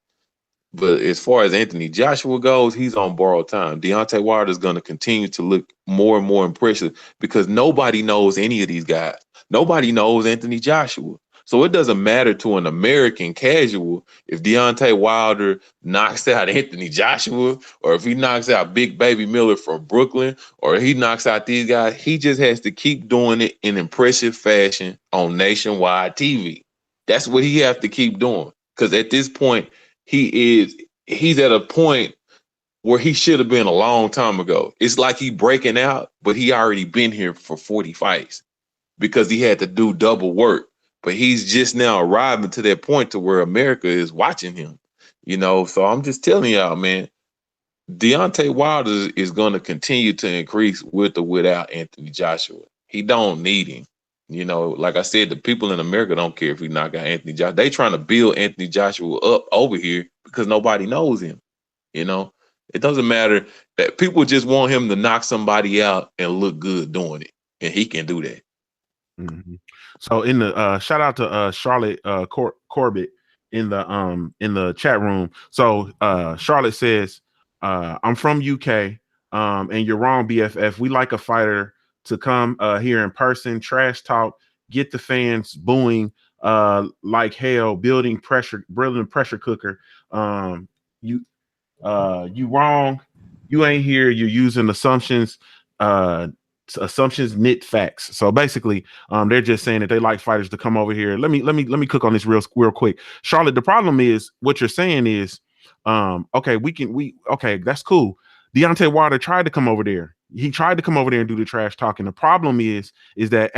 But as far as Anthony Joshua goes, he's on borrowed time. Deontay Wilder is going to continue to look more and more impressive because nobody knows any of these guys. Nobody knows Anthony Joshua. So it doesn't matter to an American casual if Deontay Wilder knocks out Anthony Joshua or if he knocks out Big Baby Miller from Brooklyn or he knocks out these guys. He just has to keep doing it in impressive fashion on nationwide TV. That's what he has to keep doing because at this point, he's at a point where he should have been a long time ago. It's like he breaking out, but he already been here for 40 fights because he had to do double work. But he's just now arriving to that point to where America is watching him, So I'm just telling y'all, man, Deontay Wilder is going to continue to increase with or without Anthony Joshua. He don't need him. Like I said, the people in America don't care if he knock out Anthony Joshua. They trying to build Anthony Joshua up over here because nobody knows him. It doesn't matter that people just want him to knock somebody out and look good doing it, and he can do that. Mm-hmm. So in the shout out to Charlotte Corbett in the chat room. So Charlotte says, I'm from UK, and you're wrong, BFF. We like a fighter to come here in person, trash talk, get the fans booing like hell, building pressure cooker. You wrong. You ain't here. You're using assumptions. assumptions knit facts. So basically, they're just saying that they like fighters to come over here. Let me cook on this real quick. Charlotte, the problem is what you're saying is, okay, okay, that's cool. Deontay Wilder tried to come over there. He tried to come over there and do the trash talking. The problem is that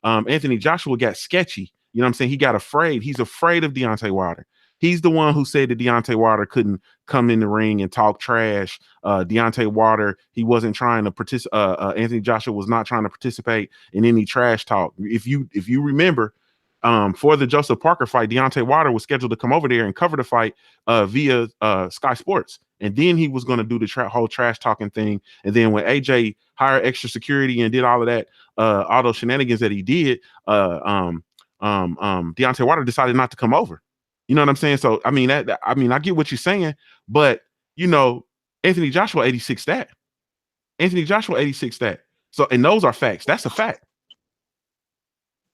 Anthony Joshua got sketchy. You know what I'm saying? He got afraid. He's afraid of Deontay Wilder. He's the one who said that Deontay Wilder couldn't come in the ring and talk trash. Deontay Wilder, he wasn't trying to participate. Anthony Joshua was not trying to participate in any trash talk. If you remember, for the Joseph Parker fight, Deontay Wilder was scheduled to come over there and cover the fight via Sky Sports. And then he was going to do the whole trash talking thing. And then when AJ hired extra security and did all of that, all those shenanigans that he did, Deontay Wilder decided not to come over. You know what I'm saying? So, I get what you're saying, but Anthony Joshua 86 that. Anthony Joshua 86 that. So, and those are facts. That's a fact.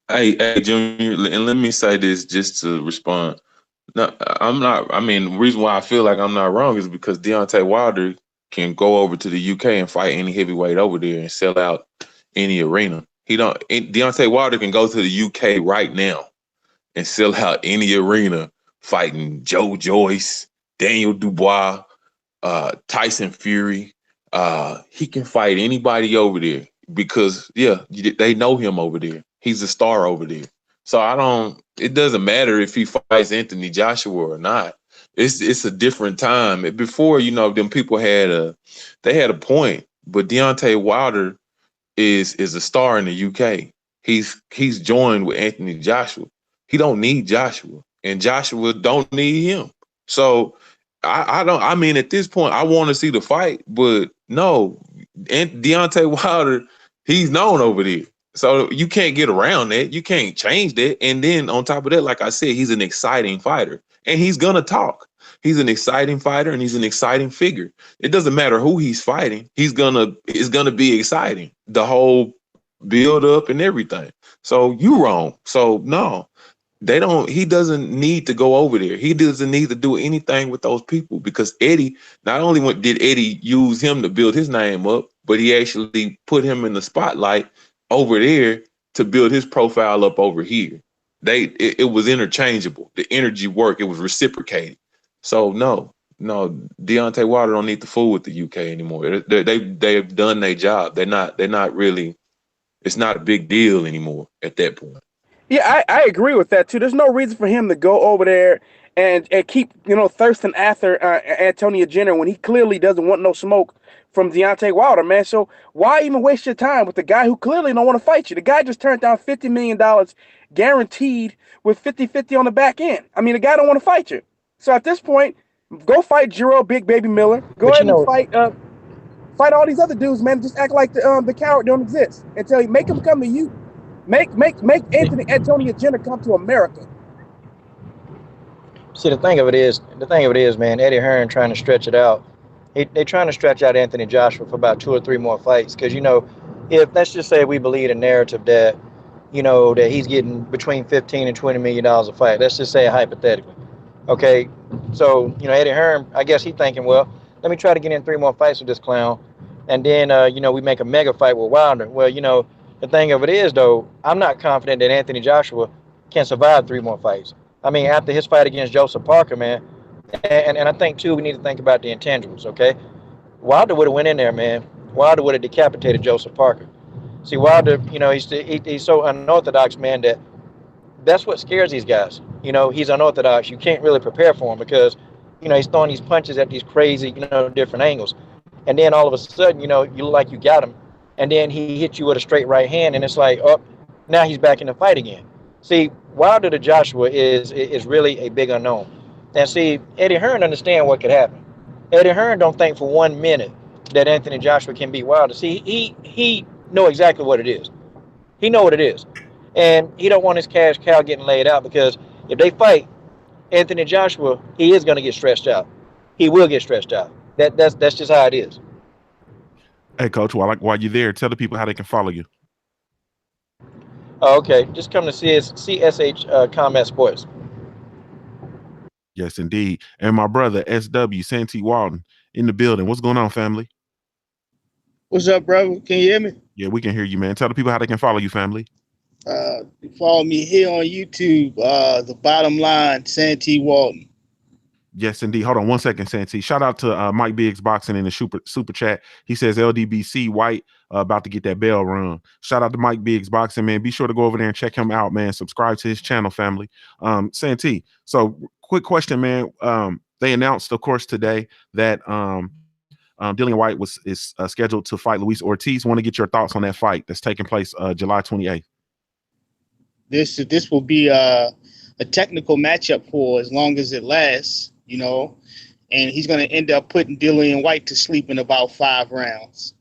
Hey, Junior, and let me say this just to respond. No, I'm not. I mean, the reason why I feel like I'm not wrong is because Deontay Wilder can go over to the UK and fight any heavyweight over there and sell out any arena. Deontay Wilder can go to the UK right now and sell out any arena fighting Joe Joyce, Daniel Dubois, Tyson Fury. He can fight anybody over there because, they know him over there. He's a star over there. So it doesn't matter if he fights Anthony Joshua or not. It's a different time. Before, them people had a point, but Deontay Wilder is a star in the UK. He's joined with Anthony Joshua. He don't need Joshua, and Joshua don't need him. So at this point, I want to see the fight, but no, Deontay Wilder, he's known over there. So you can't get around that. You can't change that. And then on top of that, like I said, he's an exciting fighter, and he's going to talk. He's an exciting fighter, and he's an exciting figure. It doesn't matter who he's fighting. It's going to be exciting, the whole build up and everything. So you wrong. So no, he doesn't need to go over there. He doesn't need to do anything with those people because Eddie, not only did Eddie use him to build his name up, but he actually put him in the spotlight over there to build his profile up over here. It was interchangeable. The energy worked. It was reciprocated. So no, Deontay Wilder don't need to fool with the UK anymore. They've done their job. They're not really. It's not a big deal anymore at that point. Yeah, I agree with that too. There's no reason for him to go over there and keep thirsting after Antonio Jenner when he clearly doesn't want no smoke from Deontay Wilder, man. So why even waste your time with the guy who clearly don't want to fight you? The guy just turned down $50 million guaranteed with 50-50 on the back end. I mean, the guy don't want to fight you. So at this point, go fight Jiro Big Baby Miller. Go ahead and fight all these other dudes, man. Just act like the coward don't exist and make him come to you. Make Antonio Jenner come to America. See, the thing of it is, man, Eddie Hearn trying to stretch it out. They're trying to stretch out Anthony Joshua for about 2 or 3 more fights. Because, if let's just say we believe the narrative that, that he's getting between $15 and $20 million a fight. Let's just say it hypothetically. Okay. So, Eddie Hearn, I guess he's thinking, well, let me try to get in 3 more fights with this clown. And then, we make a mega fight with Wilder. Well, the thing of it is, though, I'm not confident that Anthony Joshua can survive 3 more fights. I mean, after his fight against Joseph Parker, man, and I think, too, we need to think about the intangibles, okay? Wilder would have went in there, man. Wilder would have decapitated Joseph Parker. See, Wilder, he's so unorthodox, man, that's what scares these guys. He's unorthodox. You can't really prepare for him because, he's throwing these punches at these crazy, different angles. And then all of a sudden, you look like you got him. And then he hits you with a straight right hand, and it's like, oh, now he's back in the fight again. See, Wilder to Joshua is really a big unknown. And see, Eddie Hearn understand what could happen. Eddie Hearn don't think for 1 minute that Anthony Joshua can beat Wilder. See, he know exactly what it is. He know what it is. And he don't want his cash cow getting laid out because if they fight Anthony Joshua, he is going to get stretched out. He will get stretched out. That's just how it is. Hey, Coach, while you're there, tell the people how they can follow you. Oh, okay. Just come to CSH Combat Sports. Yes, indeed. And my brother, SW, Santee Walton, in the building. What's going on, family? What's up, brother? Can you hear me? Yeah, we can hear you, man. Tell the people how they can follow you, family. You follow me here on YouTube. The bottom line, Santee Walton. Yes, indeed. Hold on one second, Santee. Shout out to Mike Biggs Boxing in the super chat. He says LDBC White about to get that bell rung. Shout out to Mike Biggs Boxing, man. Be sure to go over there and check him out, man. Subscribe to his channel, family. Santee. So, quick question, man. They announced, of course, today that Dillian White is scheduled to fight Luis Ortiz. Want to get your thoughts on that fight that's taking place July 28th. This will be a technical matchup for as long as it lasts, you know, and he's going to end up putting Dillian White to sleep in about 5 rounds.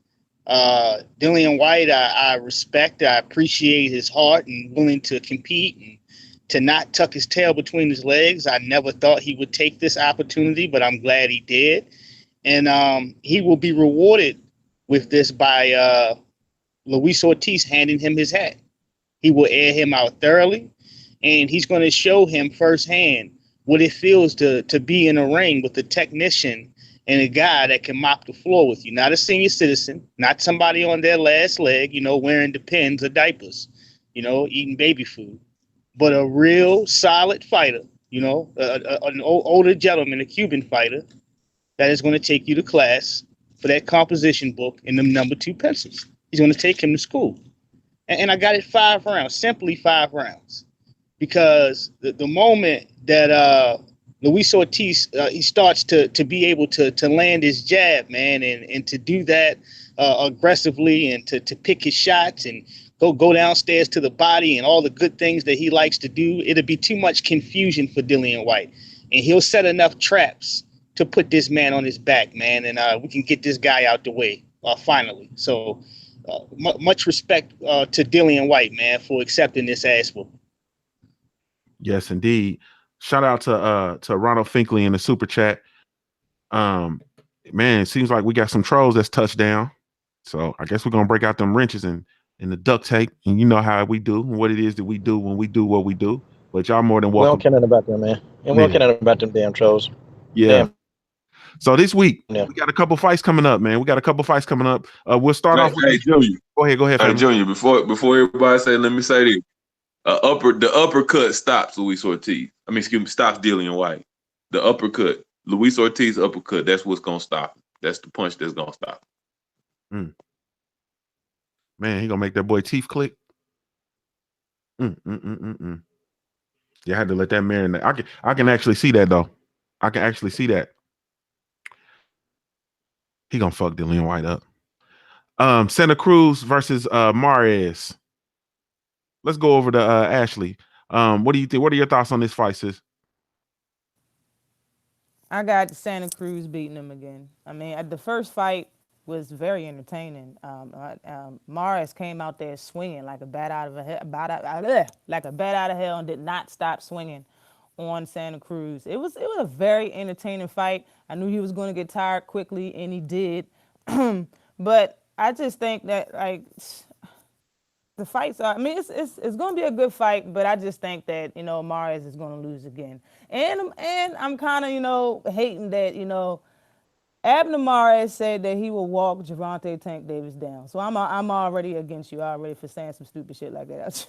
Dillian White, I respect, I appreciate his heart and willing to compete and to not tuck his tail between his legs. I never thought he would take this opportunity, but I'm glad he did. And he will be rewarded with this by Luis Ortiz handing him his hat. He will air him out thoroughly, and he's going to show him firsthand what it feels to be in a ring with a technician and a guy that can mop the floor with you. Not a senior citizen, not somebody on their last leg, you know, wearing Depends or diapers, you know, eating baby food, but a real solid fighter, you know, an older gentleman, a Cuban fighter that is going to take you to class for that composition book and them number 2 pencils. He's going to take him to school. And I got it 5 rounds, simply 5 rounds, because the moment that Luis Ortiz he starts to be able to land his jab, man, and to do that aggressively and to pick his shots and go downstairs to the body and all the good things that he likes to do, it'll be too much confusion for Dillian White, and he'll set enough traps to put this man on his back, man, and we can get this guy out the way finally. So. Much respect to Dillian White, man, for accepting this ass whoop. Yes, indeed. Shout out to Ronald Finkley in the super chat. Man, it seems like we got some trolls that's touched down. So I guess we're gonna break out them wrenches and the duct tape, and you know how we do and what it is that we do when we do what we do. But y'all more than welcome. We don't care nothing about them, man. And we don't care nothing about them damn trolls. Yeah. Damn. So this week, we got a couple fights coming up, man. We'll start off with Junior. Go ahead. Hey, Junior, before everybody say, let me say this. The uppercut stops Luis Ortiz. Stops Dillian White. The uppercut. Luis Ortiz uppercut, that's what's going to stop him. That's the punch that's going to stop him. Man, he going to make that boy teeth click. Yeah, I had to let that marinate. I can actually see that, though. I can actually see that. He gonna fuck Dillian White up. Santa Cruz versus Mares. Let's go over to Ashley. What do you think? What are your thoughts on this fight, sis? I got Santa Cruz beating him again. I mean, the first fight was very entertaining. Mares came out there swinging like a bat out of hell, and did not stop swinging on Santa Cruz. It was a very entertaining fight. I knew he was going to get tired quickly, and he did. But I just think that the fights are. I mean, it's going to be a good fight, but I just think that Mares is going to lose again. And I'm kind of hating that Abner Mares said that he will walk Gervonta Tank Davis down. So I'm already against you already for saying some stupid shit like that.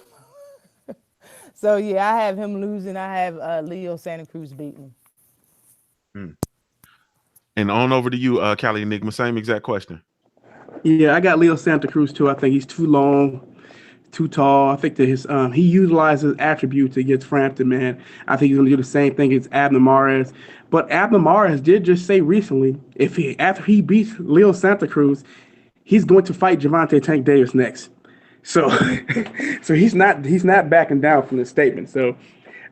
So, yeah, I have him losing. I have Leo Santa Cruz beating. And on over to you, Cali Enigma. Same exact question. Yeah, I got Leo Santa Cruz, too. I think he's too long, too tall. I think that he utilizes attributes against Frampton, man. I think he's going to do the same thing as Abner Mares. But Abner Mares did just say recently, after he beats Leo Santa Cruz, he's going to fight Gervonta Tank Davis next. So, so he's not backing down from the statement. So,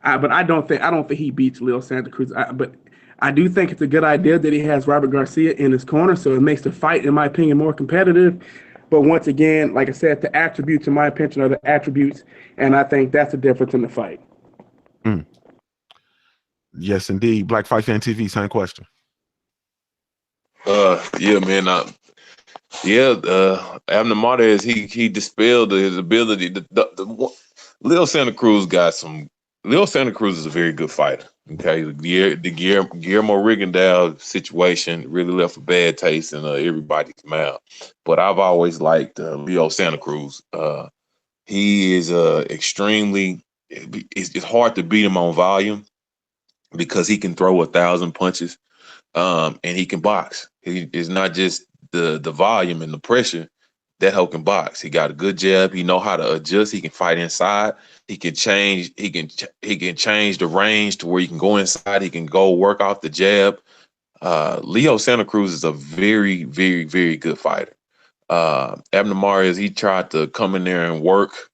but I don't think he beats Leo Santa Cruz. But I do think it's a good idea that he has Robert Garcia in his corner. So it makes the fight, in my opinion, more competitive. But once again, like I said, the attributes, in my opinion, are the attributes, and I think that's the difference in the fight. Yes, indeed. Black Fight Fan TV. Same question. Yeah, man. Abner Mares, he dispelled his ability. Leo Santa Cruz got some Leo Santa Cruz is a very good fighter. Okay, the Guillermo Rigondeaux situation really left a bad taste in everybody's mouth. But I've always liked Leo Santa Cruz. He is extremely. It's hard to beat him on volume because he can throw 1,000 punches, and he can box. He is not just the volume and the pressure that help him box. He got a good jab. He know how to adjust. He can fight inside. He can change. He can change the range to where he can go inside. He can go work off the jab. Leo Santa Cruz is a very, very, very good fighter. Abner Marius, he tried to come in there and work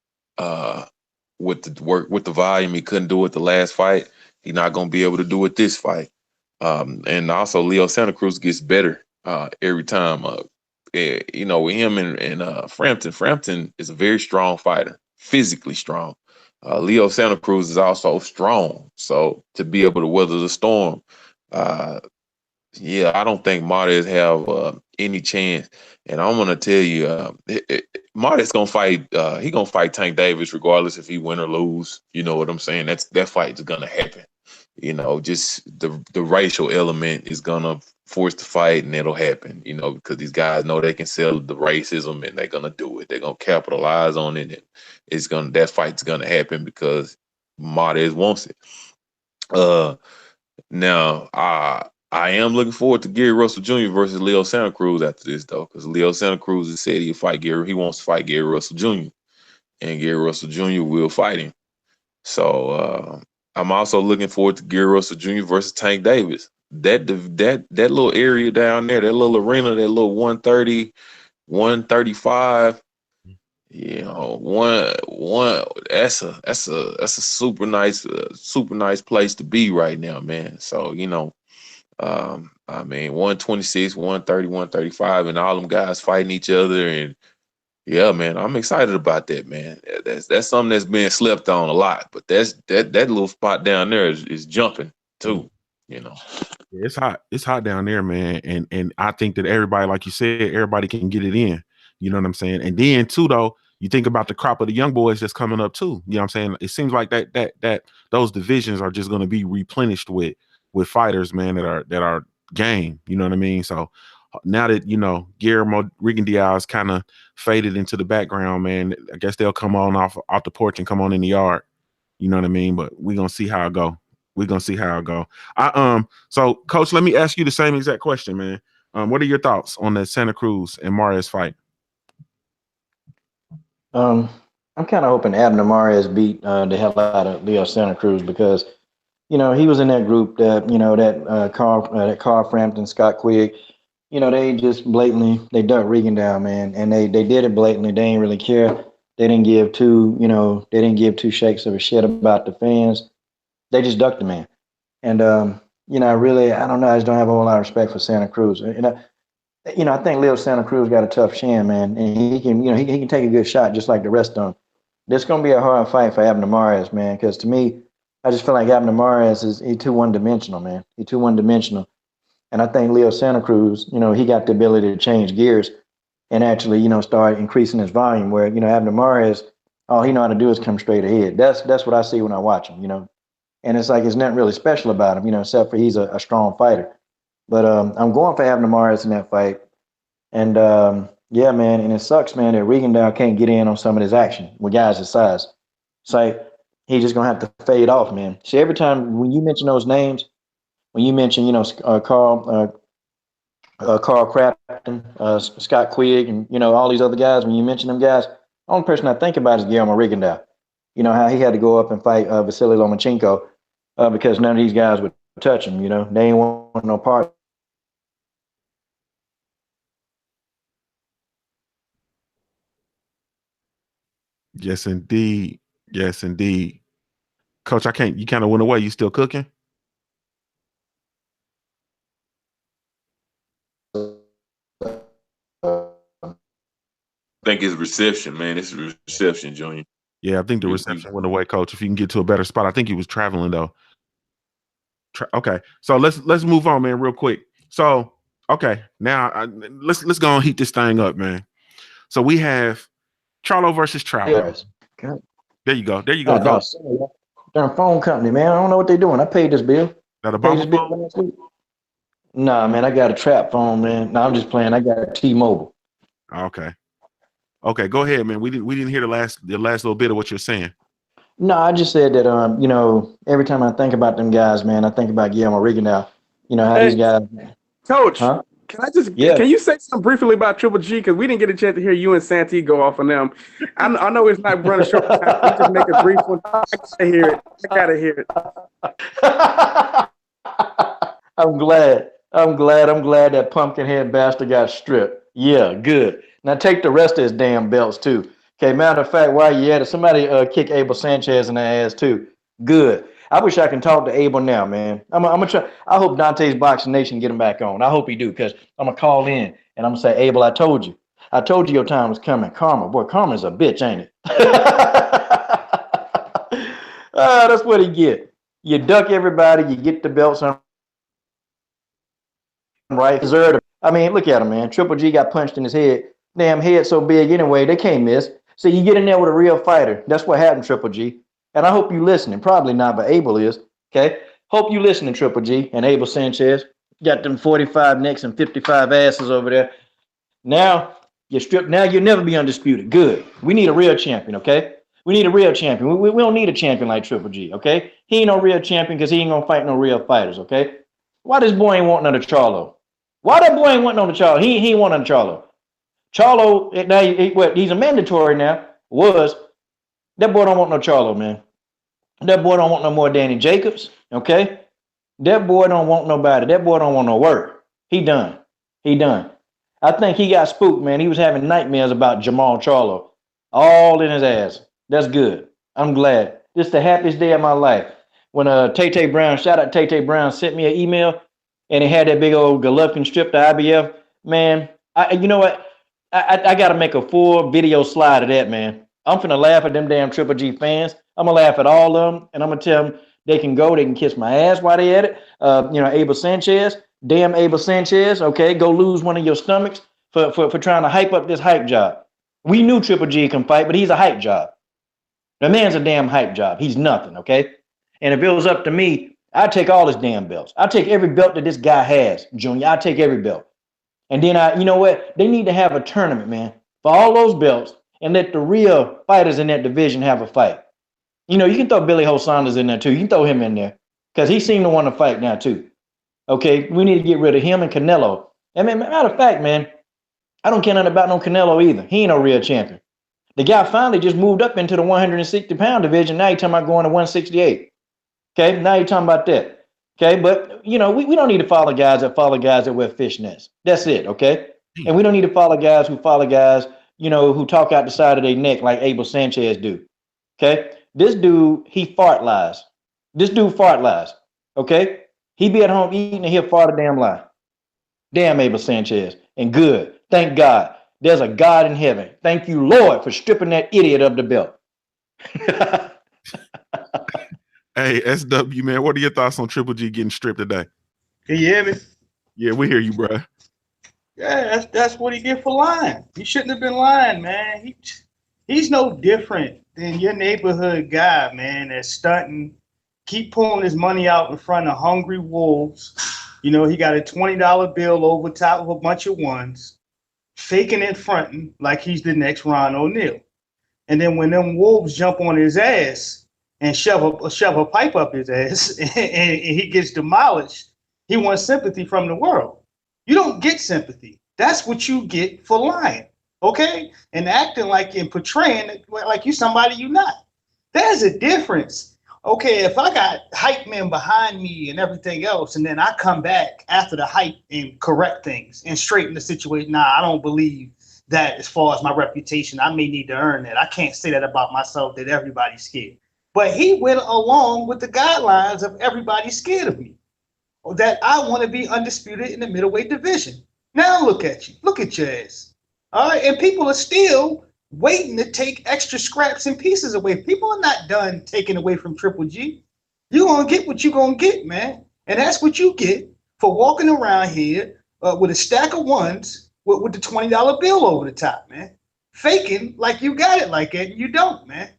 with the volume. He couldn't do it the last fight. He's not going to be able to do it this fight. And also Leo Santa Cruz gets better every time. With him and Frampton is a very strong fighter, physically strong. Leo Santa Cruz is also strong, so to be able to weather the storm, I don't think Martes have any chance. And I'm gonna tell you, Martes gonna fight. He gonna fight Tank Davis regardless if he win or lose. You know what I'm saying? That fight is gonna happen. Just the racial element is gonna force the fight, and it'll happen. Because these guys know they can sell the racism, and they're gonna do it. They're gonna capitalize on it, and that fight's gonna happen because Martes wants it. Now I am looking forward to Gary Russell Jr. versus Leo Santa Cruz after this, though, because Leo Santa Cruz has said he wants to fight Gary Russell Jr. and Gary Russell Jr. will fight him. So I'm also looking forward to Gary Russell Jr. versus Tank Davis. That little area down there, that little arena, that little 130, 135, that's a super nice place to be right now, man. So 126, 130, 135, and all them guys fighting each other, and yeah, man, I'm excited about that, man. That's something that's being slept on a lot, but that little spot down there is jumping too. Yeah, it's hot. It's hot down there, man. And I think that everybody, like you said, everybody can get it in. You know what I'm saying? And then too, though, you think about the crop of the young boys that's coming up too. You know what I'm saying? It seems like that those divisions are just going to be replenished with fighters, man, that are game. You know what I mean? So now that Guillermo Rigondeaux kind of faded into the background, man, I guess they'll come on off the porch and come on in the yard. You know what I mean? But we're gonna see how it go. So Coach, let me ask you the same exact question, man. What are your thoughts on the Santa Cruz and Marius fight? I'm kind of hoping Abner Marius beat the hell out of Leo Santa Cruz because, he was in that group that, Carl Frampton, Scott Quigg, they just blatantly, they ducked Rigondeaux, man. And they did it blatantly. They didn't really care. They didn't give two shakes of a shit about the fans. They just ducked the man. And, I don't know. I just don't have a whole lot of respect for Santa Cruz. I think Leo Santa Cruz got a tough chin, man. And he can take a good shot just like the rest of them. This is going to be a hard fight for Abner Marius, man, because to me, I just feel like Abner Marius he's too one-dimensional, man. He's too one-dimensional. And I think Leo Santa Cruz, he got the ability to change gears and actually, start increasing his volume where, Abner Marius, all he know how to do is come straight ahead. That's what I see when I watch him, And it's like, it's nothing really special about him, except for he's a strong fighter. But I'm going for Abner Marius in that fight. And yeah, man, and it sucks, man, that Rigondeaux can't get in on some of his action with guys his size. It's like, he's just going to have to fade off, man. See, every time when you mention those names, when you mention, Carl Crafton, Scott Quigg, and, all these other guys, when you mention them guys, the only person I think about is Guillermo Rigondeaux. How he had to go up and fight Vasily Lomachenko because none of these guys would touch him, They ain't want no part. Yes, indeed. Yes, indeed. Coach, you kind of went away. You still cooking? I think it's reception, man. It's reception, Junior. Yeah, I think the reception went away, Coach. If you can get to a better spot, I think he was traveling though. Okay, so let's move on, man, real quick. So, okay, now let's go and heat this thing up, man. So we have Charlo versus Trout. Yes. There you go. Coach. Darn phone company, man. I don't know what they're doing. I paid this bill. That Paid this Obama bill phone? last week. Nah, man, I got a trap phone, man. No, I'm just playing. I got T-Mobile. Okay. Okay, go ahead, man. We didn't hear the last little bit of what you're saying. No, I just said that every time I think about them guys, man, I think about Guillermo Rigondeaux. You know how Hey, these guys, Coach, huh? Yeah. can you say something briefly about Triple G? Because we didn't get a chance to hear you and Santee go off on them. I know it's not running short on time. You just make a brief one. I gotta hear it. I gotta hear it. I'm glad. I'm glad that pumpkinhead bastard got stripped. Yeah, good. Now take the rest of his damn belts too. Okay, matter of fact, while you at it, somebody kick Abel Sanchez in the ass too. Good. I wish I can talk to Abel now, man. I'm gonna try. I hope Dante's Boxing Nation get him back on. I hope he do, because I'm gonna call in and I'm gonna say, Abel, I told you. I told you your time was coming. Karma, boy, karma's a bitch, ain't it? That's what he get. You duck everybody, you get the belts on right. Deserved. I mean, look at him, man. Triple G got punched in his head. Damn head so big anyway, they can't miss. So you get in there with a real fighter. That's what happened, Triple G. And I hope you listening. Probably not, but Abel is. Okay. Hope you listening, Triple G and Abel Sanchez. Got them 45 necks and 55 asses over there. Now you're stripped. Now you'll never be undisputed. Good. We need a real champion, okay? We need a real champion. We don't need a champion like Triple G, okay? He ain't no real champion because he ain't gonna fight no real fighters, okay? Why this boy ain't wanting another Charlo? Why that boy ain't wanting no Charlo? He ain't wanting Charlo. Charlo, now he's a mandatory now. Was that boy don't want no Charlo, man. That boy don't want no more Danny Jacobs, okay? That boy don't want nobody. That boy don't want no work. He done. He done. I think he got spooked, man. He was having nightmares about Jamal Charlo all in his ass. That's good. I'm glad. This is the happiest day of my life. When Tay Brown, shout out Tay Brown, sent me an email and it had that big old Golovkin strip to IBF. Man, you know what? I got to make a full video slide of that, man. I'm finna laugh at them damn Triple G fans. I'm gonna laugh at all of them, and I'm gonna tell them they can go, they can kiss my ass while they at it. Abel Sanchez, damn Abel Sanchez, okay, go lose one of your stomachs for trying to hype up this hype job. We knew Triple G can fight, but he's a hype job. The man's a damn hype job. He's nothing, okay? And if it was up to me, I'd take all his damn belts. I'd take every belt that this guy has, Junior. I'd take every belt. And then you know what? They need to have a tournament, man, for all those belts and let the real fighters in that division have a fight. You know, you can throw Billy Ho Saunders in there too. You can throw him in there because he seemed to want to fight now too. Okay, we need to get rid of him and Canelo. And matter of fact, man, I don't care nothing about no Canelo either. He ain't no real champion. The guy finally just moved up into the 160-pound division. Now he's talking about going to 168. Okay, now you're talking about that. Okay, but you know, we don't need to follow guys that wear fishnets. That's it, okay? And we don't need to follow guys, you know, who talk out the side of their neck like Abel Sanchez do. Okay? This dude, he fart lies. This dude fart lies. Okay? He be at home eating and he'll fart a damn lie. Damn Abel Sanchez. And good. Thank God. There's a God in heaven. Thank you, Lord, for stripping that idiot of the belt. Hey, SW, man, what are your thoughts on Triple G getting stripped today? Can you hear me? Yeah, we hear you, bro. Yeah, that's what he get for lying. He shouldn't have been lying, man. He's no different than your neighborhood guy, man, that's stunting, keep pulling his money out in front of hungry wolves. You know, he got a $20 bill over top of a bunch of ones, faking it fronting like he's the next Ron O'Neal. And then when them wolves jump on his ass and shove a pipe up his ass and he gets demolished, he wants sympathy from the world. You don't get sympathy. That's what you get for lying, okay? And acting like and portraying like you somebody you're not. There's a difference. Okay, if I got hype men behind me and everything else, and then I come back after the hype and correct things and straighten the situation, I don't believe that as far as my reputation, I may need to earn that. I can't say that about myself, that everybody's scared. But he went along with the guidelines of everybody's scared of me, that I want to be undisputed in the middleweight division. Now look at you. Look at your ass. All right. And people are still waiting to take extra scraps and pieces away. People are not done taking away from Triple G. You're going to get what you're going to get, man. And that's what you get for walking around here with a stack of ones with the $20 bill over the top, man. Faking like you got it like that, and you don't, man.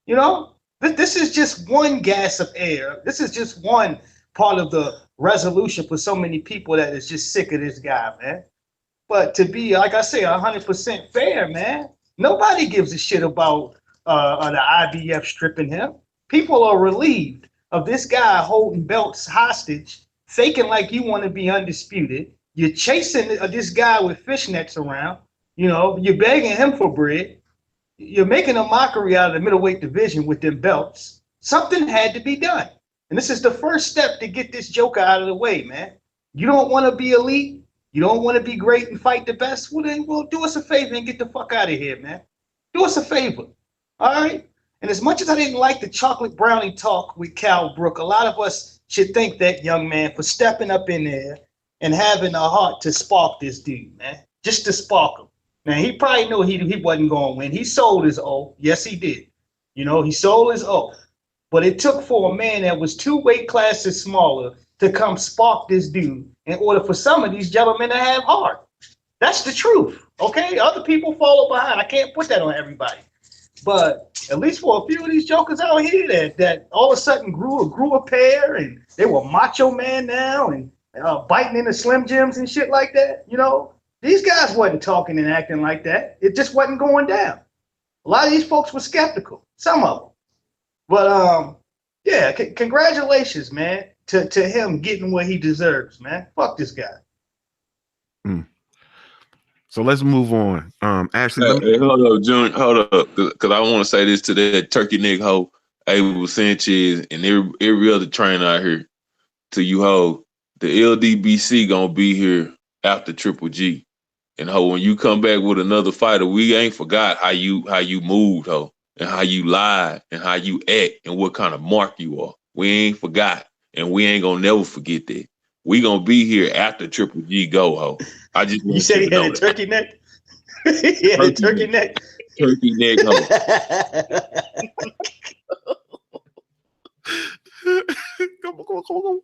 You know? This is just one gas of air. This is just one part of the resolution for so many people that is just sick of this guy, man. But to be, like I say, 100% fair, man, nobody gives a shit about the IBF stripping him. People are relieved of this guy holding belts hostage, faking like you want to be undisputed. You're chasing this guy with fishnets around. You know, you're begging him for bread. You're making a mockery out of the middleweight division with them belts. Something had to be done. And this is the first step to get this joker out of the way, man. You don't want to be elite. You don't want to be great and fight the best. Well, then, do us a favor and get the fuck out of here, man. Do us a favor. All right? And as much as I didn't like the chocolate brownie talk with Cal Brook, a lot of us should thank that young man for stepping up in there and having a heart to spark this dude, man. Just to spark him. Now, he probably knew he wasn't going to win. He sold his O. Yes, he did. You know, he sold his O. But it took for a man that was 2 weight classes smaller to come spark this dude in order for some of these gentlemen to have heart. That's the truth, okay? Other people follow behind. I can't put that on everybody. But at least for a few of these jokers out here that all of a sudden grew a pair and they were macho man now and biting into Slim Jims and shit like that, you know? These guys wasn't talking and acting like that. It just wasn't going down. A lot of these folks were skeptical, some of them. But yeah, congratulations, man, to him getting what he deserves, man. Fuck this guy. So let's move on. Ashley, hey, hold up, Junior, hold up, because I want to say this to that turkey neck hoe, Abel Sanchez, and every other trainer out here. To you, hoe, the LDBC gonna be here after Triple G. And ho, when you come back with another fighter, we ain't forgot how you moved, ho, and how you lied, and how you act, and what kind of mark you are. We ain't forgot, and we ain't gonna never forget that. We gonna be here after Triple G go, ho. I just you said he had a turkey neck. He had a turkey neck. Turkey neck, ho. Come on.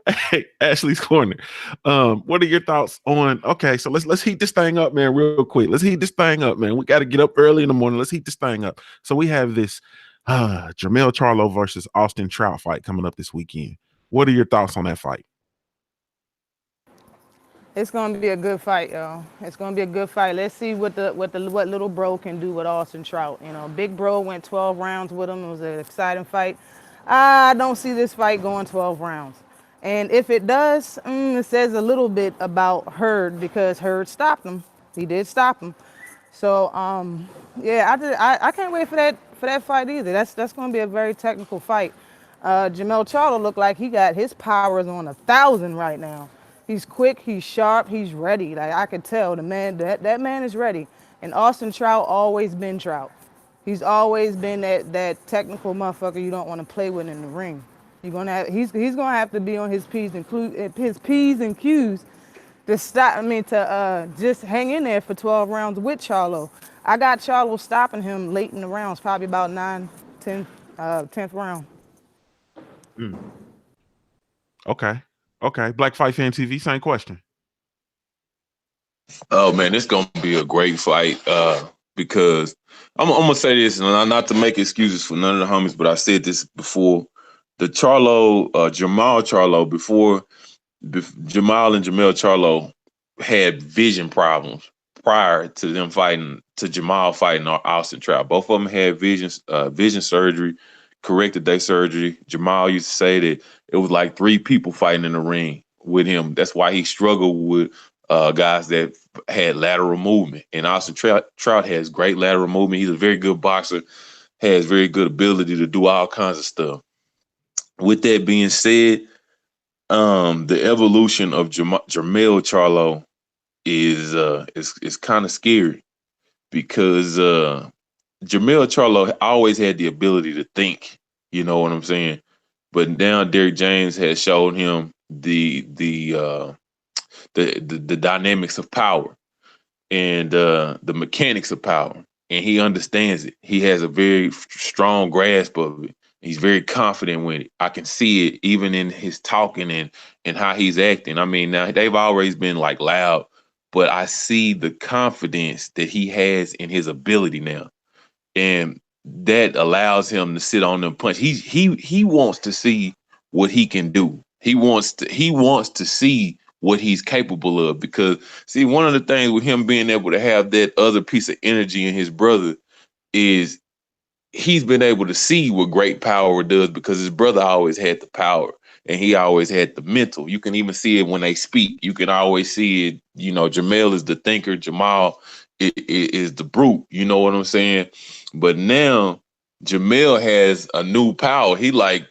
Hey, Ashley's Corner. What are your thoughts on? Okay, so let's heat this thing up, man, real quick. Let's heat this thing up, man. We got to get up early in the morning. Let's heat this thing up. So we have this Jermell Charlo versus Austin Trout fight coming up this weekend. What are your thoughts on that fight? It's gonna be a good fight, y'all. It's gonna be a good fight. Let's see what little bro can do with Austin Trout. You know, Big Bro went 12 rounds with him. It was an exciting fight. I don't see this fight going 12 rounds. And if it does, it says a little bit about Hurd because Hurd stopped him. He did stop him. So yeah, I can't wait for that fight either. That's gonna be a very technical fight. Jermell Charlo looked like he got his powers on 1,000 right now. He's quick, he's sharp, he's ready. Like I could tell the man that man is ready. And Austin Trout always been Trout. He's always been that technical motherfucker you don't want to play with in the ring. He's gonna have to be on his P's and Q's to stop. I mean to just hang in there for 12 rounds with Charlo. I got Charlo stopping him late in the rounds, probably about 9, 10, 10th round. Okay. Black Fight Fan TV, same question. Oh man, it's gonna be a great fight. Because I'm gonna say this, and not to make excuses for none of the homies, but I said this before. The Charlo, Jermell Charlo, before Jamal and Jermell Charlo had vision problems prior to them fighting, to Jamal fighting Austin Trout. Both of them had vision surgery, corrected their surgery. Jamal used to say that it was like 3 people fighting in the ring with him. That's why he struggled with guys that had lateral movement. And Austin Trout has great lateral movement. He's a very good boxer, has very good ability to do all kinds of stuff. With that being said, the evolution of Jermell Charlo is kind of scary because Jermell Charlo always had the ability to think, you know what I'm saying? But now Derrick James has shown him the dynamics of power and the mechanics of power, and he understands it. He has a very strong grasp of it. He's very confident with it. I can see it even in his talking and how he's acting. I mean, now they've always been like loud, but I see the confidence that he has in his ability now. And that allows him to sit on them punch. He wants to see what he can do. He wants to see what he's capable of, because see, one of the things with him being able to have that other piece of energy in his brother is he's been able to see what great power does, because his brother always had the power and he always had the mental. You can even see it when they speak. You can always see it. You know, Jamel is the thinker. Jamal is the brute. You know what I'm saying? But now Jamel has a new power. He like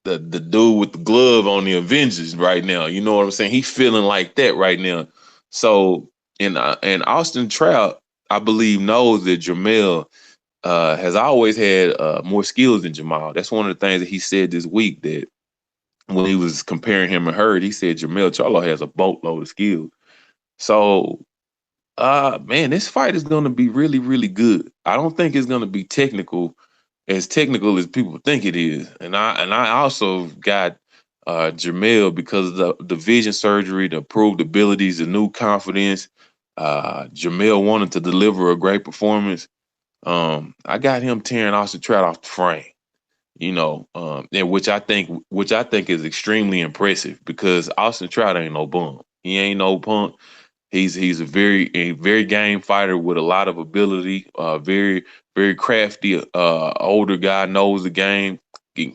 the dude with the glove on the Avengers right now. You know what I'm saying? He's feeling like that right now. So and Austin Trout, I believe, knows that Jamel has always had more skills than Jamal. That's one of the things that he said this week, that when he was comparing him and Hurd, he said Jamel Charlo has a boatload of skills. So, man, this fight is going to be really, really good. I don't think it's going to be as technical as people think it is. And I also got Jamel because of the vision surgery, the improved abilities, the new confidence. Jamel wanted to deliver a great performance. I got him tearing Austin Trout off the frame, you know, and which I think is extremely impressive, because Austin Trout ain't no bum. He ain't no punk. He's a very game fighter with a lot of ability. Very very crafty. Older guy, knows the game,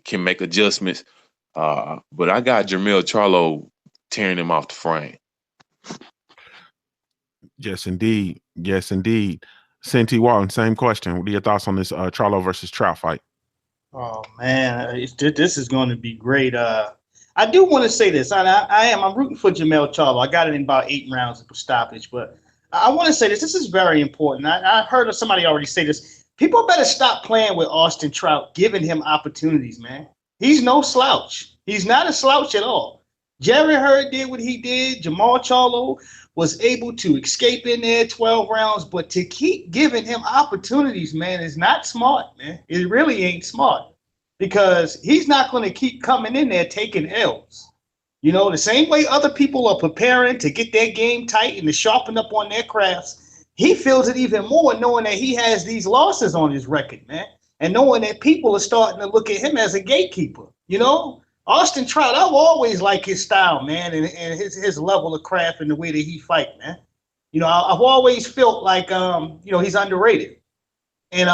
can make adjustments. But I got Jamel Charlo tearing him off the frame. Yes, indeed. Yes, indeed. Santee Walton, same question. What are your thoughts on this Charlo versus Trout fight? Oh man, this is going to be great. I do want to say this. I'm rooting for Jamel Charlo. I got it in about 8 rounds of stoppage, but I want to say this. This is very important. I heard of somebody already say this. People better stop playing with Austin Trout, giving him opportunities, man. He's no slouch. He's not a slouch at all. Jerry Hurd did what he did. Jamal Charlo was able to escape in there 12 rounds, but to keep giving him opportunities, man, is not smart, man. It really ain't smart, because he's not going to keep coming in there taking L's. You know, the same way other people are preparing to get their game tight and to sharpen up on their crafts, he feels it even more knowing that he has these losses on his record, man, and knowing that people are starting to look at him as a gatekeeper, you know? Austin Trout, I've always liked his style, man, and his level of craft and the way that he fight, man. You know, I've always felt like, you know, he's underrated. And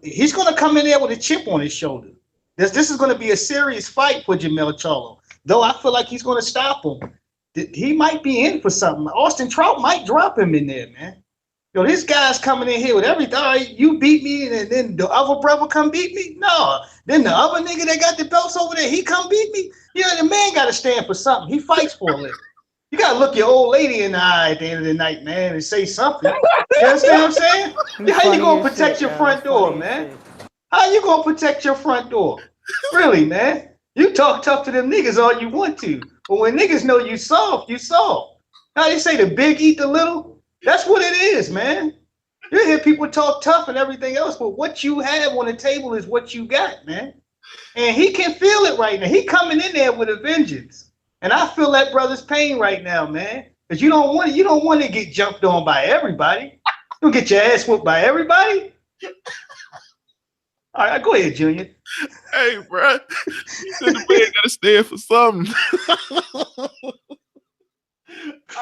he's going to come in there with a chip on his shoulder. This is going to be a serious fight for Jamel Charlo, though I feel like he's going to stop him. He might be in for something. Austin Trout might drop him in there, man. You know, this guy's coming in here with everything. All right, you beat me, and then the other brother come beat me? No. Then the other nigga that got the belts over there, he come beat me? You know, the man got to stand for something. He fights for a living. You got to look your old lady in the eye at the end of the night, man, and say something. You understand what I'm saying? How you going to protect your front door, man? How you going to protect your front door? Really, man? You talk tough to them niggas all you want to. But when niggas know you soft, you soft. How they say the big eat the little? That's what it is, man. You hear people talk tough and everything else, but what you have on the table is what you got, man. And he can feel it right now. He coming in there with a vengeance. And I feel that brother's pain right now, man. Because you don't want to get jumped on by everybody. You don't get your ass whooped by everybody. All right, go ahead, Junior. Hey, bro. You said the man got to stand for something.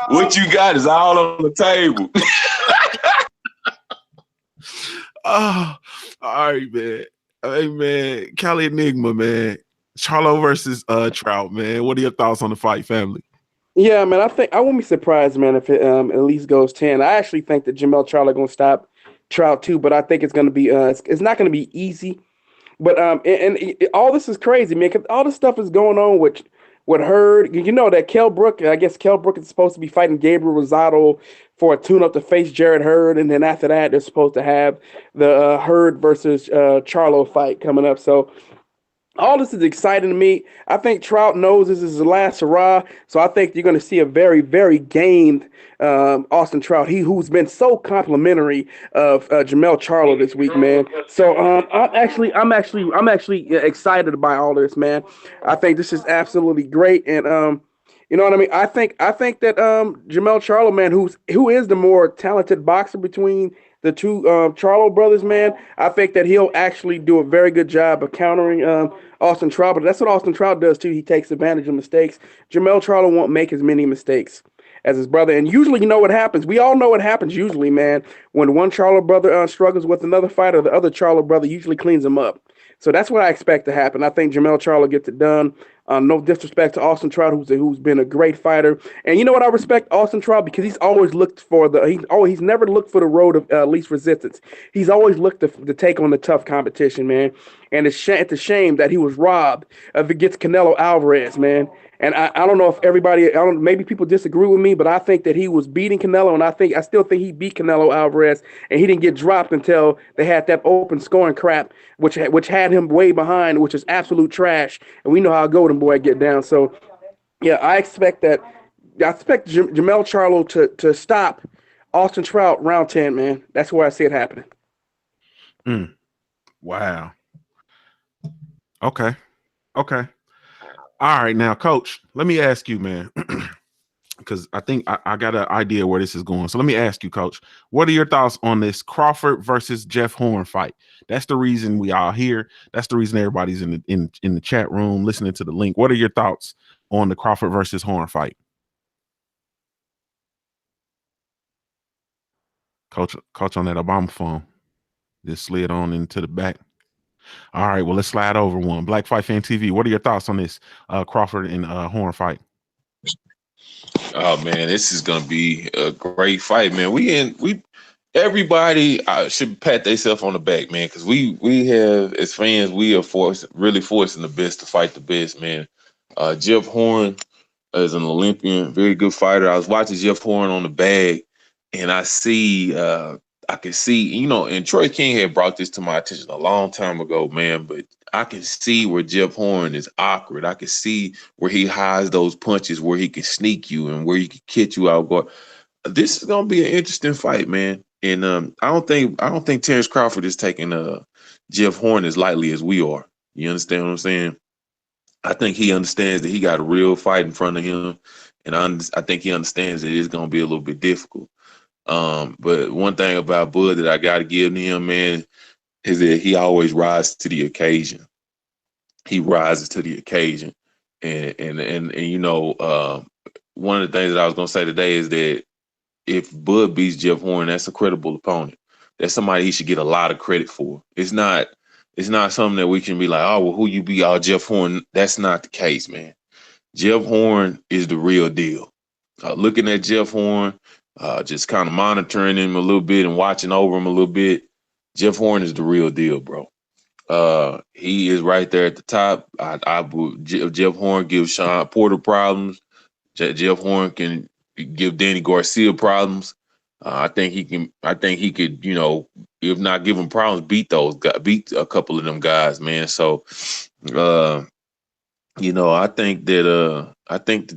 What you got is all on the table. Oh, all right, man. Hey, man. Cali Enigma, man. Charlo versus Trout, man. What are your thoughts on the fight, family? Yeah, man. I think I won't be surprised, man, if it at least goes 10. I actually think that Jamel Charlo going to stop Trout too, but I think it's going to be it's not going to be easy. But all this is crazy, man. 'Cause all this stuff is going on with Hurd. You know that Kell Brook, I guess Kell Brook is supposed to be fighting Gabriel Rosado for a tune-up to face Jared Hurd, and then after that, they're supposed to have the Hurd versus Charlo fight coming up. So all this is exciting to me. I think Trout knows this is his last hurrah, so I think you're going to see a very, very gained Austin Trout. Who's been so complimentary of Jamel Charlo this week, man. So I'm actually excited about all this, man. I think this is absolutely great, and you know what I mean. I think that Jamel Charlo, man, who is the more talented boxer between the two Charlo brothers, man, I think that he'll actually do a very good job of countering Austin Trout. But that's what Austin Trout does too. He takes advantage of mistakes. Jamel Charlo won't make as many mistakes as his brother. And usually, you know what happens. We all know what happens usually, man. When one Charlo brother struggles with another fighter, the other Charlo brother usually cleans him up. So that's what I expect to happen. I think Jamel Charlo gets it done. No disrespect to Austin Trout, who's been a great fighter. And you know what? I respect Austin Trout because he's always looked for he's never looked for the road of least resistance. He's always looked to take on the tough competition, man. And it's a shame that he was robbed against Canelo Alvarez, man. And I don't know if maybe people disagree with me, but I think that he was beating Canelo, and I still think he beat Canelo Alvarez, and he didn't get dropped until they had that open scoring crap, which had him way behind, which is absolute trash. And we know how Golden Boy get down. So, yeah, I expect Jamel Charlo to stop Austin Trout round 10, man. That's where I see it happening. Wow. Okay. All right, now, Coach, let me ask you, man, because I think I got an idea where this is going. So let me ask you, Coach, what are your thoughts on this Crawford versus Jeff Horn fight? That's the reason we all here. That's the reason everybody's in the chat room listening to the link. What are your thoughts on the Crawford versus Horn fight? Coach on that Obama phone just slid on into the back. All right, well, let's slide over one. Black Fight Fan TV, what are your thoughts on this Crawford and Horn fight? Oh man, this is gonna be a great fight, man. Everybody should pat themselves on the back, man, because we have, as fans, we are really forcing the best to fight the best, man. Jeff Horn is an Olympian, very good fighter. I was watching Jeff Horn on the bag, and I can see, and Troy King had brought this to my attention a long time ago, man, but I can see where Jeff Horn is awkward. I can see where he hides those punches, where he can sneak you and where he can catch you out guard. This is gonna be an interesting fight, man. And I don't think Terrence Crawford is taking Jeff Horn as lightly as we are. You understand what I'm saying? I think he understands that he got a real fight in front of him, and I think he understands that it's gonna be a little bit difficult. But one thing about Bud that I got to give to him, man, is that he always rises to the occasion. He rises to the occasion, and one of the things that I was gonna say today is that if Bud beats Jeff Horn, that's a credible opponent. That's somebody he should get a lot of credit for. It's not something that we can be like, oh, well, who you beat? Oh, Jeff Horn. That's not the case, man. Jeff Horn is the real deal. Looking at Jeff Horn, just kind of monitoring him a little bit and watching over him a little bit, Jeff Horn is the real deal, bro. He is right there at the top. Jeff Horn gives Sean Porter problems. Jeff Horn can give Danny Garcia problems. I think he could, if not give him problems, beat a couple of them guys, man. So, I think that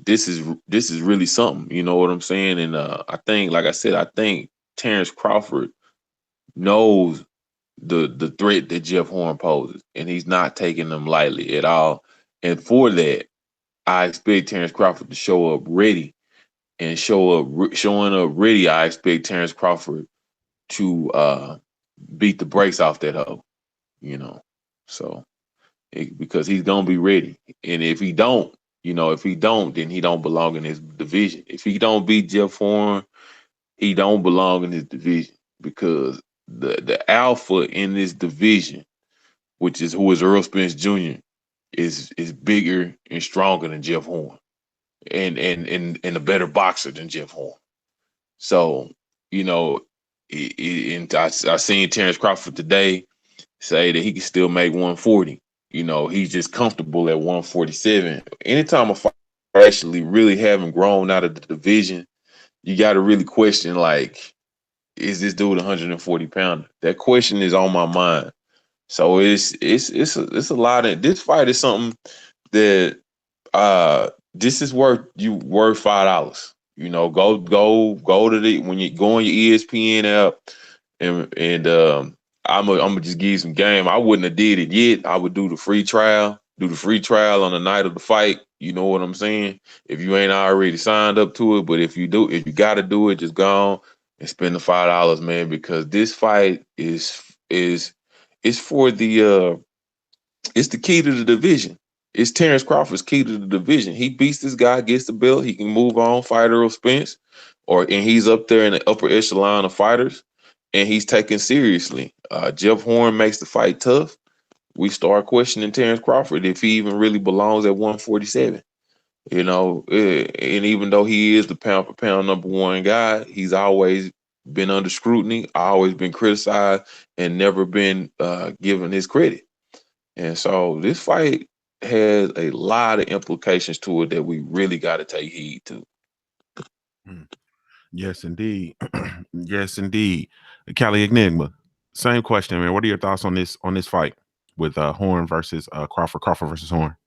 this is really something. You know what I'm saying? And I think, like I said, I think Terrence Crawford knows the threat that Jeff Horn poses, and he's not taking them lightly at all. And for that, I expect Terrence Crawford to show up ready, and showing up ready. I expect Terrence Crawford to beat the brakes off that hoe, So because he's gonna be ready, and if he don't, then he don't belong in his division. If he don't beat Jeff Horn, he don't belong in his division, because the alpha in this division, who is Earl Spence Jr., is bigger and stronger than Jeff Horn, and a better boxer than Jeff Horn. So, and I seen Terrence Crawford today say that he can still make 140. He's just comfortable at 147. Anytime a fighter actually really haven't grown out of the division, you got to really question, like, is this dude 140 pounder? That question is on my mind. So it's a lot of, this fight is something that this is worth $5. Go to when you go on your ESPN app, and I'm gonna just give you some game. I wouldn't have did it yet. I would do the free trial on the night of the fight. You know what I'm saying? If you ain't already signed up to it, but if you got to do it, just go on and spend the $5, man, because this fight is for the it's the key to the division. It's Terrence Crawford's key to the division. He beats this guy, gets the belt, he can move on, fight Earl Spence, and he's up there in the upper echelon of fighters, and he's taken seriously. Jeff Horn makes the fight tough. We start questioning Terrence Crawford if he even really belongs at 147. You know, and even though he is the pound for pound number one guy, he's always been under scrutiny, always been criticized, and never been given his credit. And so this fight has a lot of implications to it that we really got to take heed to. Yes, indeed. Yes, indeed. Cali Enigma, same question, man. What are your thoughts on this fight with Horn versus Crawford versus Horn?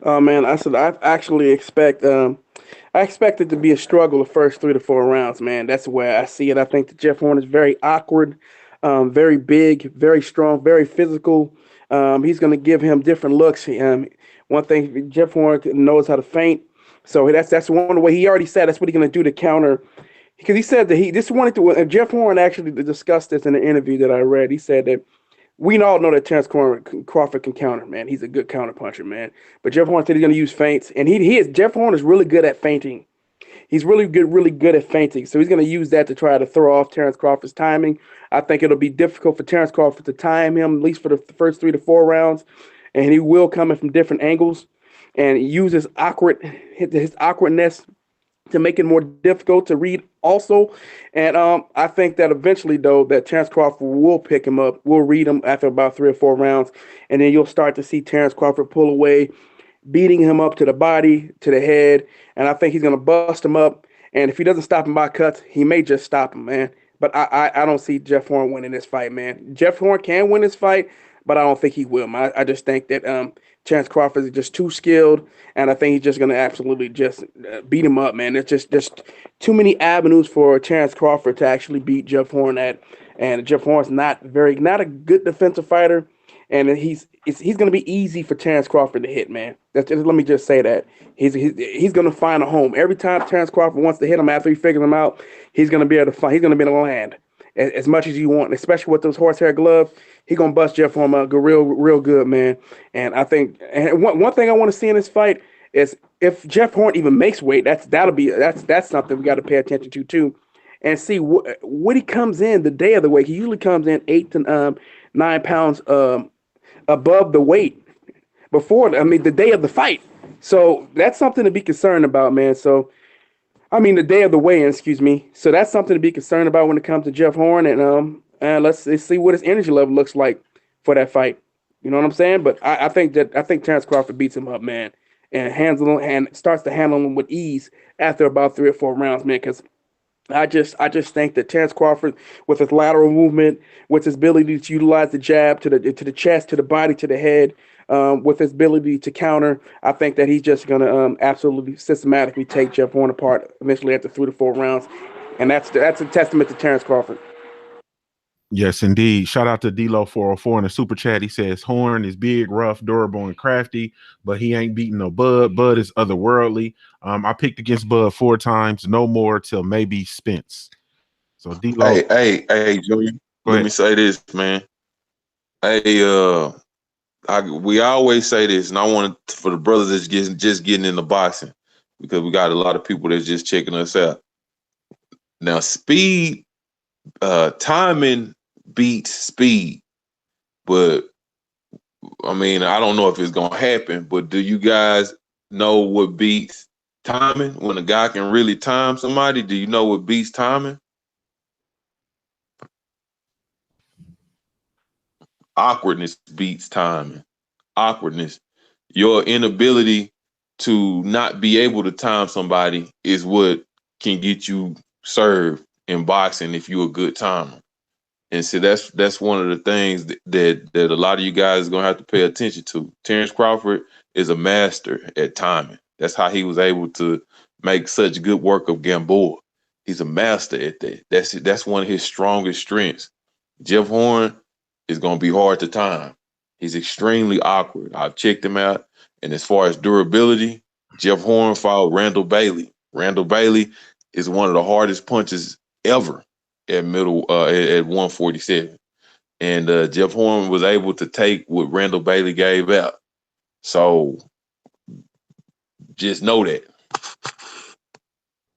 Oh man, I actually expect I expect it to be a struggle the first 3 to 4 rounds, man. That's the way I see it. I think that Jeff Horn is very awkward, very big, very strong, very physical. He's going to give him different looks. One thing, Jeff Horn knows how to feint, so that's one way. He already said that's what he's going to do to counter. Because he said that he this wanted to. Jeff Horn actually discussed this in an interview that I read. He said that we all know that Terrence Crawford can counter, man. He's a good counter puncher, man. But Jeff Horn said he's going to use feints, and Jeff Horn is really good at feinting. He's really good at feinting. So he's going to use that to try to throw off Terrence Crawford's timing. I think it'll be difficult for Terrence Crawford to time him, at least for the first 3 to 4 rounds. And he will come in from different angles and use his awkwardness to make it more difficult to read also. And I think that eventually, though, that Terrence Crawford will pick him up. We'll read him after about 3 or 4 rounds. And then you'll start to see Terrence Crawford pull away, beating him up to the body, to the head. And I think he's going to bust him up. And if he doesn't stop him by cuts, he may just stop him, man. But I don't see Jeff Horn winning this fight, man. Jeff Horn can win this fight, but I don't think he will, man. I just think that Terrence Crawford is just too skilled, and I think he's just going to absolutely just beat him up, man. There's just too many avenues for Terrence Crawford to actually beat Jeff Horn at, and Jeff Horn's not a good defensive fighter, and he's going to be easy for Terrence Crawford to hit, man. Let me just say that he's going to find a home every time Terrence Crawford wants to hit him after he figures him out. He's going to be able to find. He's going to be able to land as much as you want, especially with those horsehair gloves. He's gonna bust Jeff Horn up real good, man. And I think, and one thing I want to see in this fight is if Jeff Horn even makes weight, that's something we got to pay attention to too, and see what he comes in the day of the weight. He usually comes in 8 to 9 pounds above the weight the day of the fight. So that's something to be concerned about, man. So the day of the weigh-in, excuse me. So that's something to be concerned about when it comes to Jeff Horn, and let's see what his energy level looks like for that fight. You know what I'm saying? But I think Terrence Crawford beats him up, man, and starts to handle him with ease after about 3 or 4 rounds, man. Because I just think that Terrence Crawford, with his lateral movement, with his ability to utilize the jab to the chest, to the body, to the head, with his ability to counter, I think that he's just going to absolutely systematically take Jeff Horn apart eventually after 3 to 4 rounds, and that's a testament to Terrence Crawford. Yes, indeed. Shout out to D-Lo404 in the super chat. He says Horn is big, rough, durable, and crafty, but he ain't beating no Bud. Bud is otherworldly. I picked against Bud 4 times, no more till maybe Spence. So D-Lo. Hey, Junior. Let me say this, man. Hey, we always say this, and I want for the brothers that's just getting into boxing, because we got a lot of people that's just checking us out. Now, timing beats speed, but I don't know if it's gonna happen, but do you guys know what beats timing? When a guy can really time somebody, do you know what beats timing? Awkwardness beats timing. Awkwardness. Your inability to not be able to time somebody is what can get you served in boxing if you're a good timer. And so that's one of the things that a lot of you guys are gonna have to pay attention to. Terrence Crawford is a master at timing. That's how he was able to make such good work of Gamboa. He's a master at that. That's one of his strongest strengths. Jeff Horn is gonna be hard to time. He's extremely awkward. I've checked him out. And as far as durability, Jeff Horn fought Randall Bailey. Randall Bailey, is one of the hardest punches ever at at 147. And Jeff Horn was able to take what Randall Bailey gave out. So just know that.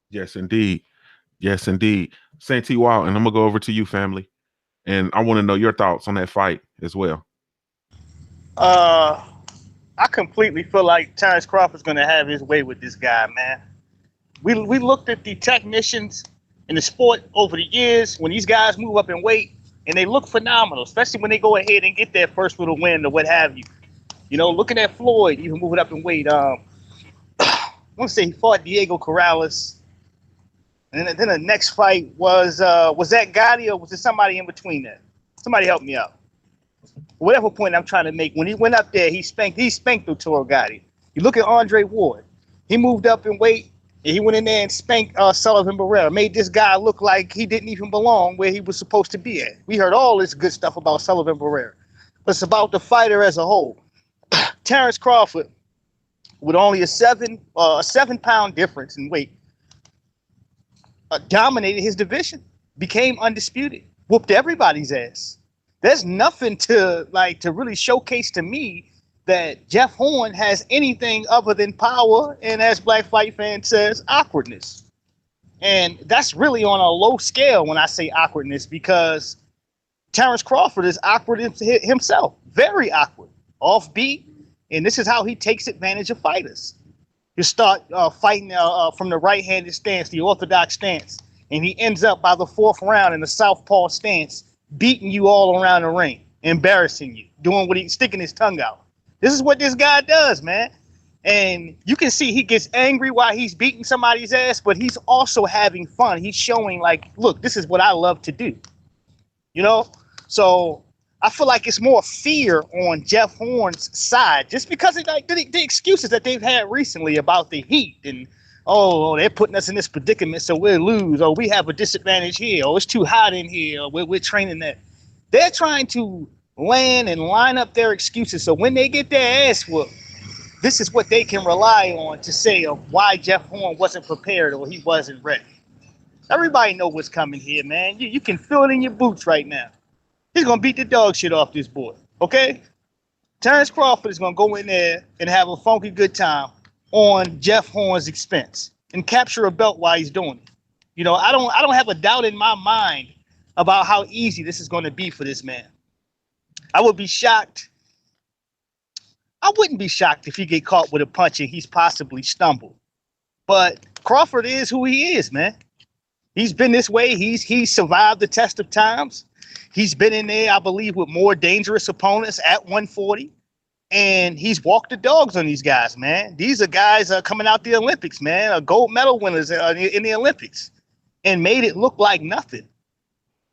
Yes, indeed. Yes, indeed. Saint T. Wild, and I'm gonna go over to you, family, and I want to know your thoughts on that fight as well. Uh, I completely feel like Terrence Crawford's going to have his way with this guy, man. We looked at the technicians in the sport over the years when these guys move up in weight and they look phenomenal, especially when they go ahead and get their first little win or what have you. You know, looking at Floyd, even moving up in weight. I want to say he fought Diego Corrales, and then the next fight was that Gotti or was it somebody in between that? Somebody help me out. Whatever point I'm trying to make, when he went up there, he spanked Toro Gotti. You look at Andre Ward, he moved up in weight, and he went in there and spanked Sullivan Barrera, made this guy look like he didn't even belong where he was supposed to be at. We heard all this good stuff about Sullivan Barrera, but it's about the fighter as a whole. Terrence Crawford, with only a 7-pound difference in weight, dominated his division, became undisputed, whooped everybody's ass. There's nothing to really showcase to me that Jeff Horn has anything other than power and, as Black Fight Fan says, awkwardness. And that's really on a low scale when I say awkwardness, because Terrence Crawford is awkward himself, very awkward, offbeat, and this is how he takes advantage of fighters. You start fighting from the right-handed stance, the orthodox stance, and he ends up by the 4th round in the southpaw stance, beating you all around the ring, embarrassing you, doing what he's sticking his tongue out. This is what this guy does, man. And you can see he gets angry while he's beating somebody's ass, but he's also having fun. He's showing like, look, this is what I love to do. You know? So I feel like it's more fear on Jeff Horn's side, just because of like the excuses that they've had recently about the heat and, oh, they're putting us in this predicament, so we'll lose. Oh, we have a disadvantage here. Oh, it's too hot in here. Oh, we're training that. They're trying to land and line up their excuses. So when they get their ass whooped, this is what they can rely on to say of why Jeff Horn wasn't prepared or he wasn't ready. Everybody know what's coming here, man. You can feel it in your boots right now. He's going to beat the dog shit off this boy, okay? Terrence Crawford is going to go in there and have a funky good time on Jeff Horn's expense and capture a belt while he's doing it. You know, I don't have a doubt in my mind about how easy this is going to be for this man. I would be shocked. I wouldn't be shocked if he get caught with a punch and he's possibly stumbled. But Crawford is who he is, man. He's been this way. He's survived the test of times. He's been in there, I believe, with more dangerous opponents at 140. And he's walked the dogs on these guys, man. These are guys coming out the Olympics, man, gold medal winners in the Olympics, and made it look like nothing.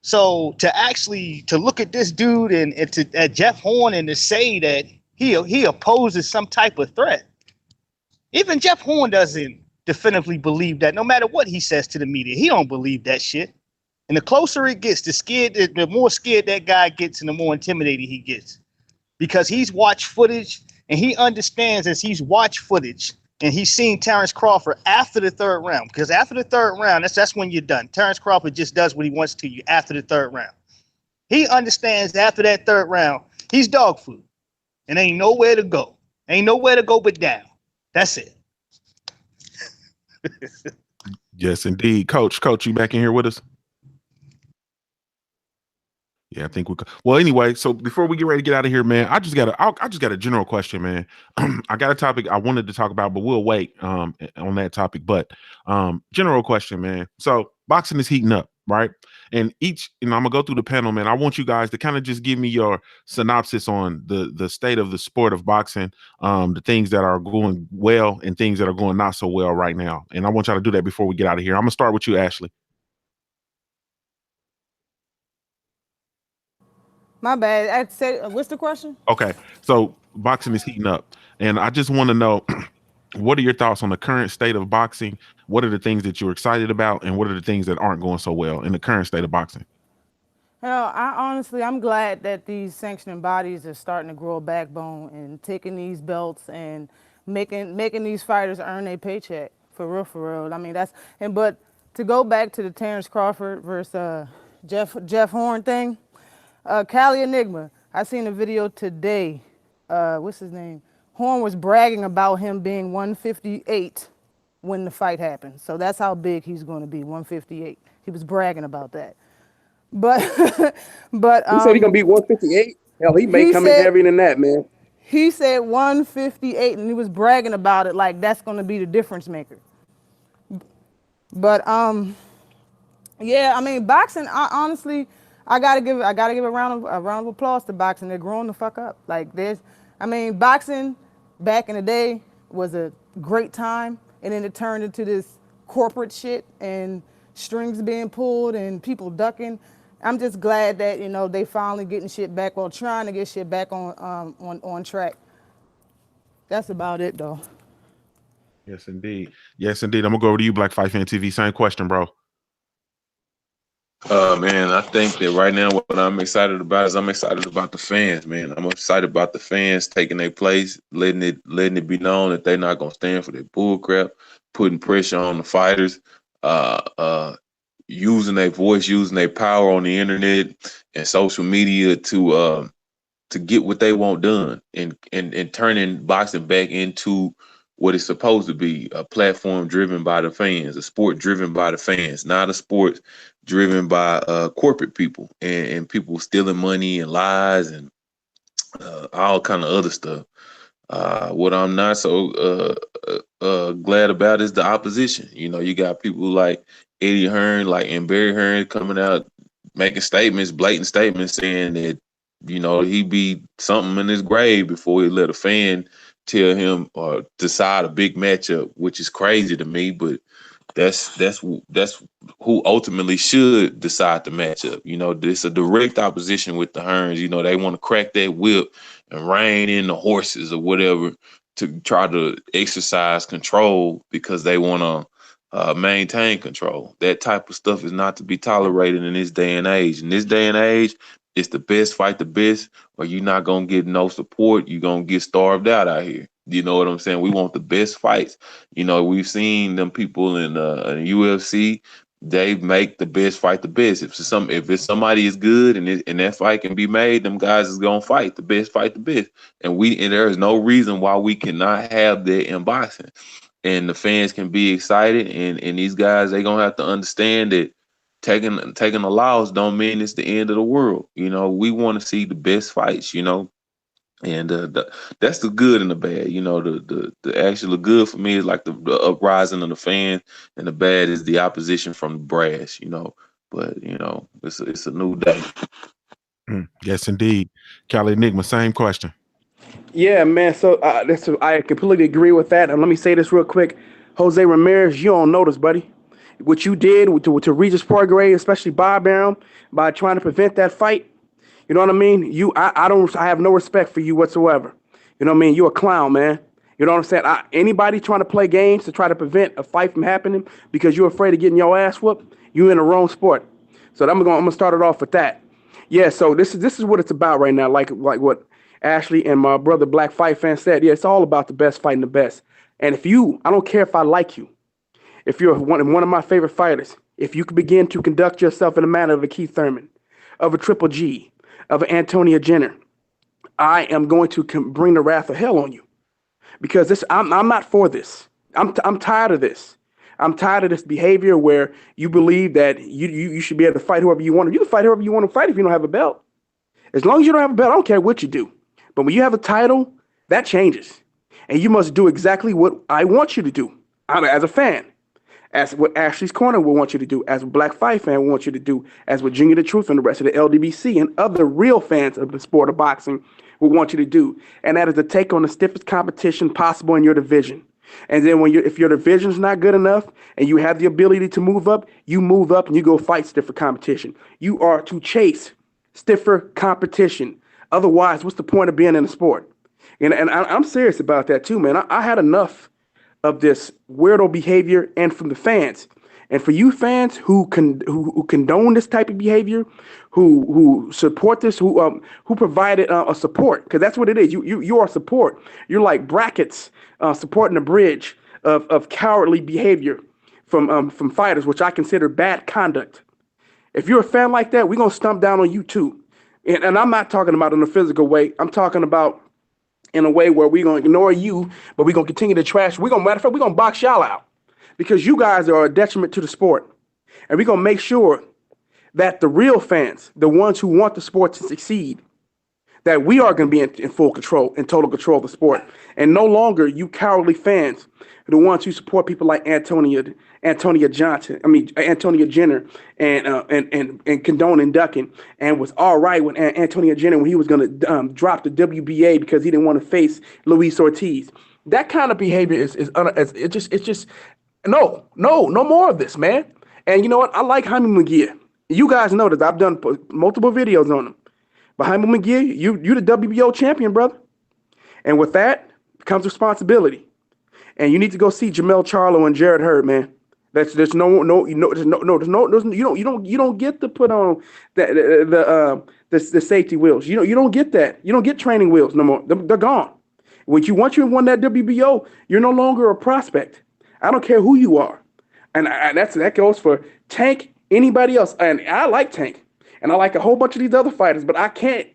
So to look at this dude and at Jeff Horn and to say that he opposes some type of threat, even Jeff Horn doesn't definitively believe that. No matter what he says to the media, he don't believe that shit. And the closer it gets, the more scared that guy gets, and the more intimidated he gets. Because he's watched footage and he understands as he's watched footage and he's seen Terrence Crawford after the 3rd round. Because after the 3rd round, that's when you're done. Terrence Crawford just does what he wants to you after the 3rd round. He understands after that 3rd round, he's dog food and ain't nowhere to go. Ain't nowhere to go but down. That's it. Yes, indeed. Coach, you back in here with us? Yeah, I think we could. Well, anyway, so before we get ready to get out of here, man, I just got a general question, man. I got a topic I wanted to talk about, but we'll wait on that topic. But general question, man. So boxing is heating up, right? And I'm gonna go through the panel, man. I want you guys to kind of just give me your synopsis on the state of the sport of boxing, the things that are going well and things that are going not so well right now. And I want y'all to do that before we get out of here. I'm gonna start with you, Ashley. My bad. I said, what's the question? Okay, so boxing is heating up, and I just want to know what are your thoughts on the current state of boxing? What are the things that you're excited about, and what are the things that aren't going so well in the current state of boxing? Hell, I'm glad that these sanctioning bodies are starting to grow a backbone and taking these belts and making these fighters earn their paycheck for real. I mean, but to go back to the Terrence Crawford versus Jeff Horn thing, Cali Enigma. I seen a video today. What's his name? Horn was bragging about him being 158 when the fight happened. So that's how big he's going to be, 158. He was bragging about that. But but He said he's gonna be 158. Hell, he may come in heavier than that, man. He said 158, and he was bragging about it like that's going to be the difference maker. But yeah, I mean, boxing. Honestly, I gotta give a round of applause to boxing. They're growing the fuck up. Like boxing back in the day was a great time, and then it turned into this corporate shit and strings being pulled and people ducking. I'm just glad that they finally getting shit back, or trying to get shit back on track. That's about it, though. Yes, indeed. Yes, indeed. I'm gonna go over to you, Black Fight Fan TV. Same question, bro. Man, I think that right now what I'm excited about is I'm excited about the fans, man. I'm excited about the fans taking their place, letting it be known that they're not gonna stand for their bull crap, putting pressure on the fighters, using their voice, using their power on the internet and social media to get what they want done, and turning boxing back into what it's supposed to be, a platform driven by the fans, a sport driven by the fans, not a sport driven by corporate people and people stealing money and lies and all kind of other stuff. What I'm not so glad about is the opposition. You got people like Eddie Hearn, and Barry Hearn coming out making statements, blatant statements, saying that he be something in his grave before he let a fan tell him or decide a big matchup, which is crazy to me. But that's who ultimately should decide the matchup. It's a direct opposition with the Hearns. They want to crack that whip and rein in the horses or whatever to try to exercise control because they want to maintain control. That type of stuff is not to be tolerated in this day and age. In this day and age, it's the best fight the best, or you're not going to get no support. You're going to get starved out here. You know what I'm saying? We want the best fights. We've seen them people in UFC. They make the best fight the best. If somebody is good and that fight can be made, them guys is going to fight the best And there is no reason why we cannot have that in boxing. And the fans can be excited. And these guys, they're going to have to understand that taking a loss don't mean it's the end of the world. We want to see the best fights, and that's the good and the bad. The actual good for me is like the uprising of the fans, and the bad is the opposition from the brass, but it's a new day. Yes, indeed. Cali Enigma, same question. Yeah, man. So I completely agree with that. And let me say this real quick. Jose Ramirez, you don't notice, buddy. What you did to Regis Prograis, especially Bob Arum, by trying to prevent that fight, you know what I mean? I have no respect for you whatsoever. You know what I mean? You're a clown, man. You know what I'm saying? Anybody trying to play games to try to prevent a fight from happening because you're afraid of getting your ass whooped, you're in the wrong sport. So I'm gonna start it off with that. Yeah. So this is what it's about right now. Like what Ashley and my brother Black Fight Fan said. Yeah, it's all about the best fighting the best. And I don't care if I like you. If you're one of my favorite fighters, if you can begin to conduct yourself in a manner of a Keith Thurman, of a Triple G, of an Antonia Jenner, I am going to bring the wrath of hell on you, because I'm not for this. I'm tired of this. I'm tired of this behavior where you believe that you should be able to fight whoever you want. You can fight whoever you want to fight if you don't have a belt. As long as you don't have a belt, I don't care what you do. But when you have a title, that changes, and you must do exactly what I want you to do. As a fan. As what Ashley's Corner will want you to do, as what Black Fight Fan will want you to do, as what Junior the Truth and the rest of the LDBC and other real fans of the sport of boxing will want you to do. And that is to take on the stiffest competition possible in your division. And then if your division is not good enough and you have the ability to move up, you move up and you go fight stiffer competition. You are to chase stiffer competition. Otherwise, what's the point of being in the sport? And I'm serious about that too, man. I had enough of this weirdo behavior, and from the fans, and for you fans who condone this type of behavior, who support this, who provided a support, because that's what it is. You are support. You're like brackets supporting a bridge of cowardly behavior from fighters, which I consider bad conduct. If you're a fan like that, we're gonna stomp down on you too. And I'm not talking about in a physical way. I'm talking about in a way where we're gonna ignore you, but we're gonna continue to trash. Matter of fact, we're gonna box y'all out because you guys are a detriment to the sport. And we're gonna make sure that the real fans, the ones who want the sport to succeed, that we are going to be in full control, in total control of the sport. And no longer you cowardly fans, the ones who support people like Antonia Jenner, and condoning ducking, and was all right when Antonia Jenner, when he was going to drop the WBA because he didn't want to face Luis Ortiz. That kind of behavior is just no more of this, man. And you know what? I like Jaime Munguia. You guys know that I've done multiple videos on him. But Jaime Munguia, you the WBO champion, brother. And with that comes responsibility. And you need to go see Jamel Charlo and Jared Hurd, man. You don't get to put on the safety wheels. You don't get that. You don't get training wheels no more. They're gone. Once you won that WBO, you're no longer a prospect. I don't care who you are. And that goes for Tank, anybody else. And I like Tank, and I like a whole bunch of these other fighters, but I can't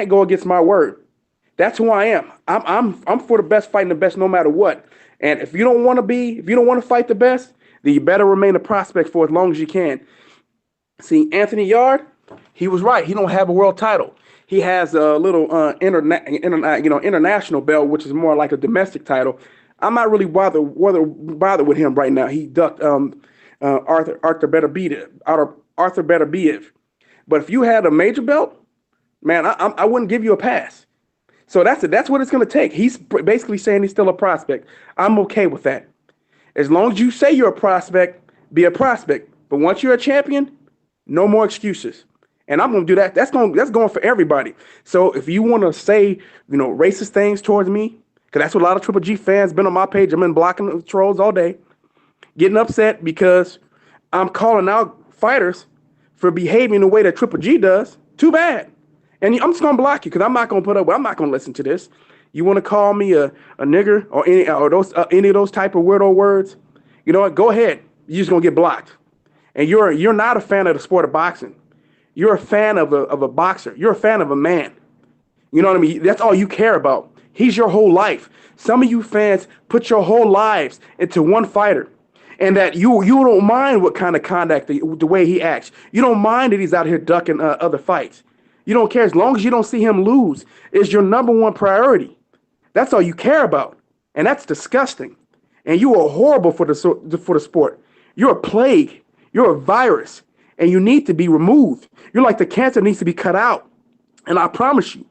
go against my word. That's who I am. I'm for the best, fighting the best no matter what. And if you don't want to fight the best, then you better remain a prospect for as long as you can. See, Anthony Yarde, he was right. He don't have a world title. He has a little international belt, which is more like a domestic title. I'm not really bothered with him right now. He ducked Arthur Beterbiev. But if you had a major belt, man, I wouldn't give you a pass. So that's what it's going to take. He's basically saying he's still a prospect. I'm okay with that. As long as you say you're a prospect, be a prospect. But once you're a champion, no more excuses. And I'm going to do that. That's going for everybody. So if you want to say, racist things towards me, because that's what a lot of Triple G fans been on my page. I've been blocking the trolls all day, getting upset because I'm calling out fighters for behaving the way that Triple G does. Too bad. And I'm just going to block you because I'm not going to listen to this. You want to call me a nigger or any of those type of weirdo words? You know what? Go ahead. You're just going to get blocked. And you're not a fan of the sport of boxing. You're a fan of a boxer. You're a fan of a man. You know what I mean? That's all you care about. He's your whole life. Some of you fans put your whole lives into one fighter, and that you don't mind what kind of conduct, the way he acts. You don't mind that he's out here ducking other fights. You don't care as long as you don't see him lose. Is your number one priority. That's all you care about, and that's disgusting. And you are horrible for the sport. You're a plague. You're a virus, and you need to be removed. You're like the cancer needs to be cut out. And I promise you,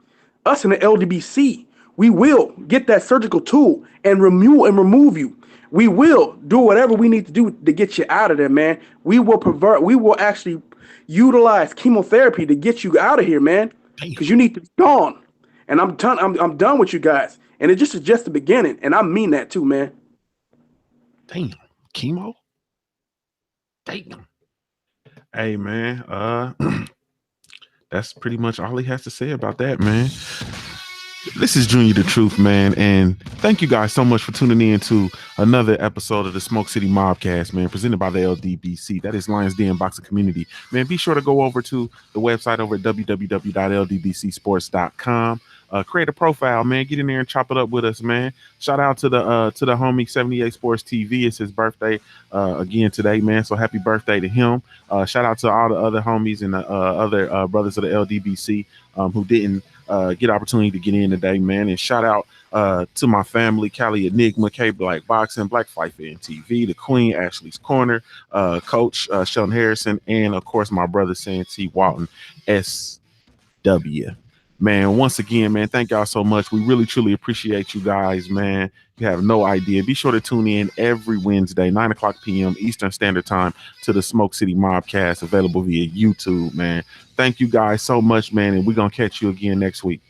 us in the LDBC, we will get that surgical tool and remove you. We will do whatever we need to do to get you out of there, man. We will actually utilize chemotherapy to get you out of here, man. Because you need to be gone. And I'm done with you guys. And it's just the beginning. And I mean that too, man. Damn. Chemo? Damn. Hey, man. That's pretty much all he has to say about that, man. This is Junior the Truth, man, and thank you guys so much for tuning in to another episode of the Smoke City Mobcast, man, presented by the LDBC. That is Lions Den Boxing Community. Man, be sure to go over to the website over at www.ldbcsports.com. Create a profile, man. Get in there and chop it up with us, man. Shout out to the homie 78 Sports TV. It's his birthday again today, man. So happy birthday to him. Shout out to all the other homies and the other brothers of the LDBC who didn't get opportunity to get in today, man. And shout out to my family, Cali Enigma, K Black Boxing, Black Fight Fan TV, the Queen, Ashley's Corner, Coach Sheldon Harrison, and of course my brother Santee Walton, SW. Man, once again, man, thank y'all so much. We really, truly appreciate you guys, man. You have no idea. Be sure to tune in every Wednesday, 9 o'clock p.m. Eastern Standard Time to the Smoke City Mobcast, available via YouTube, man. Thank you guys so much, man, and we're going to catch you again next week.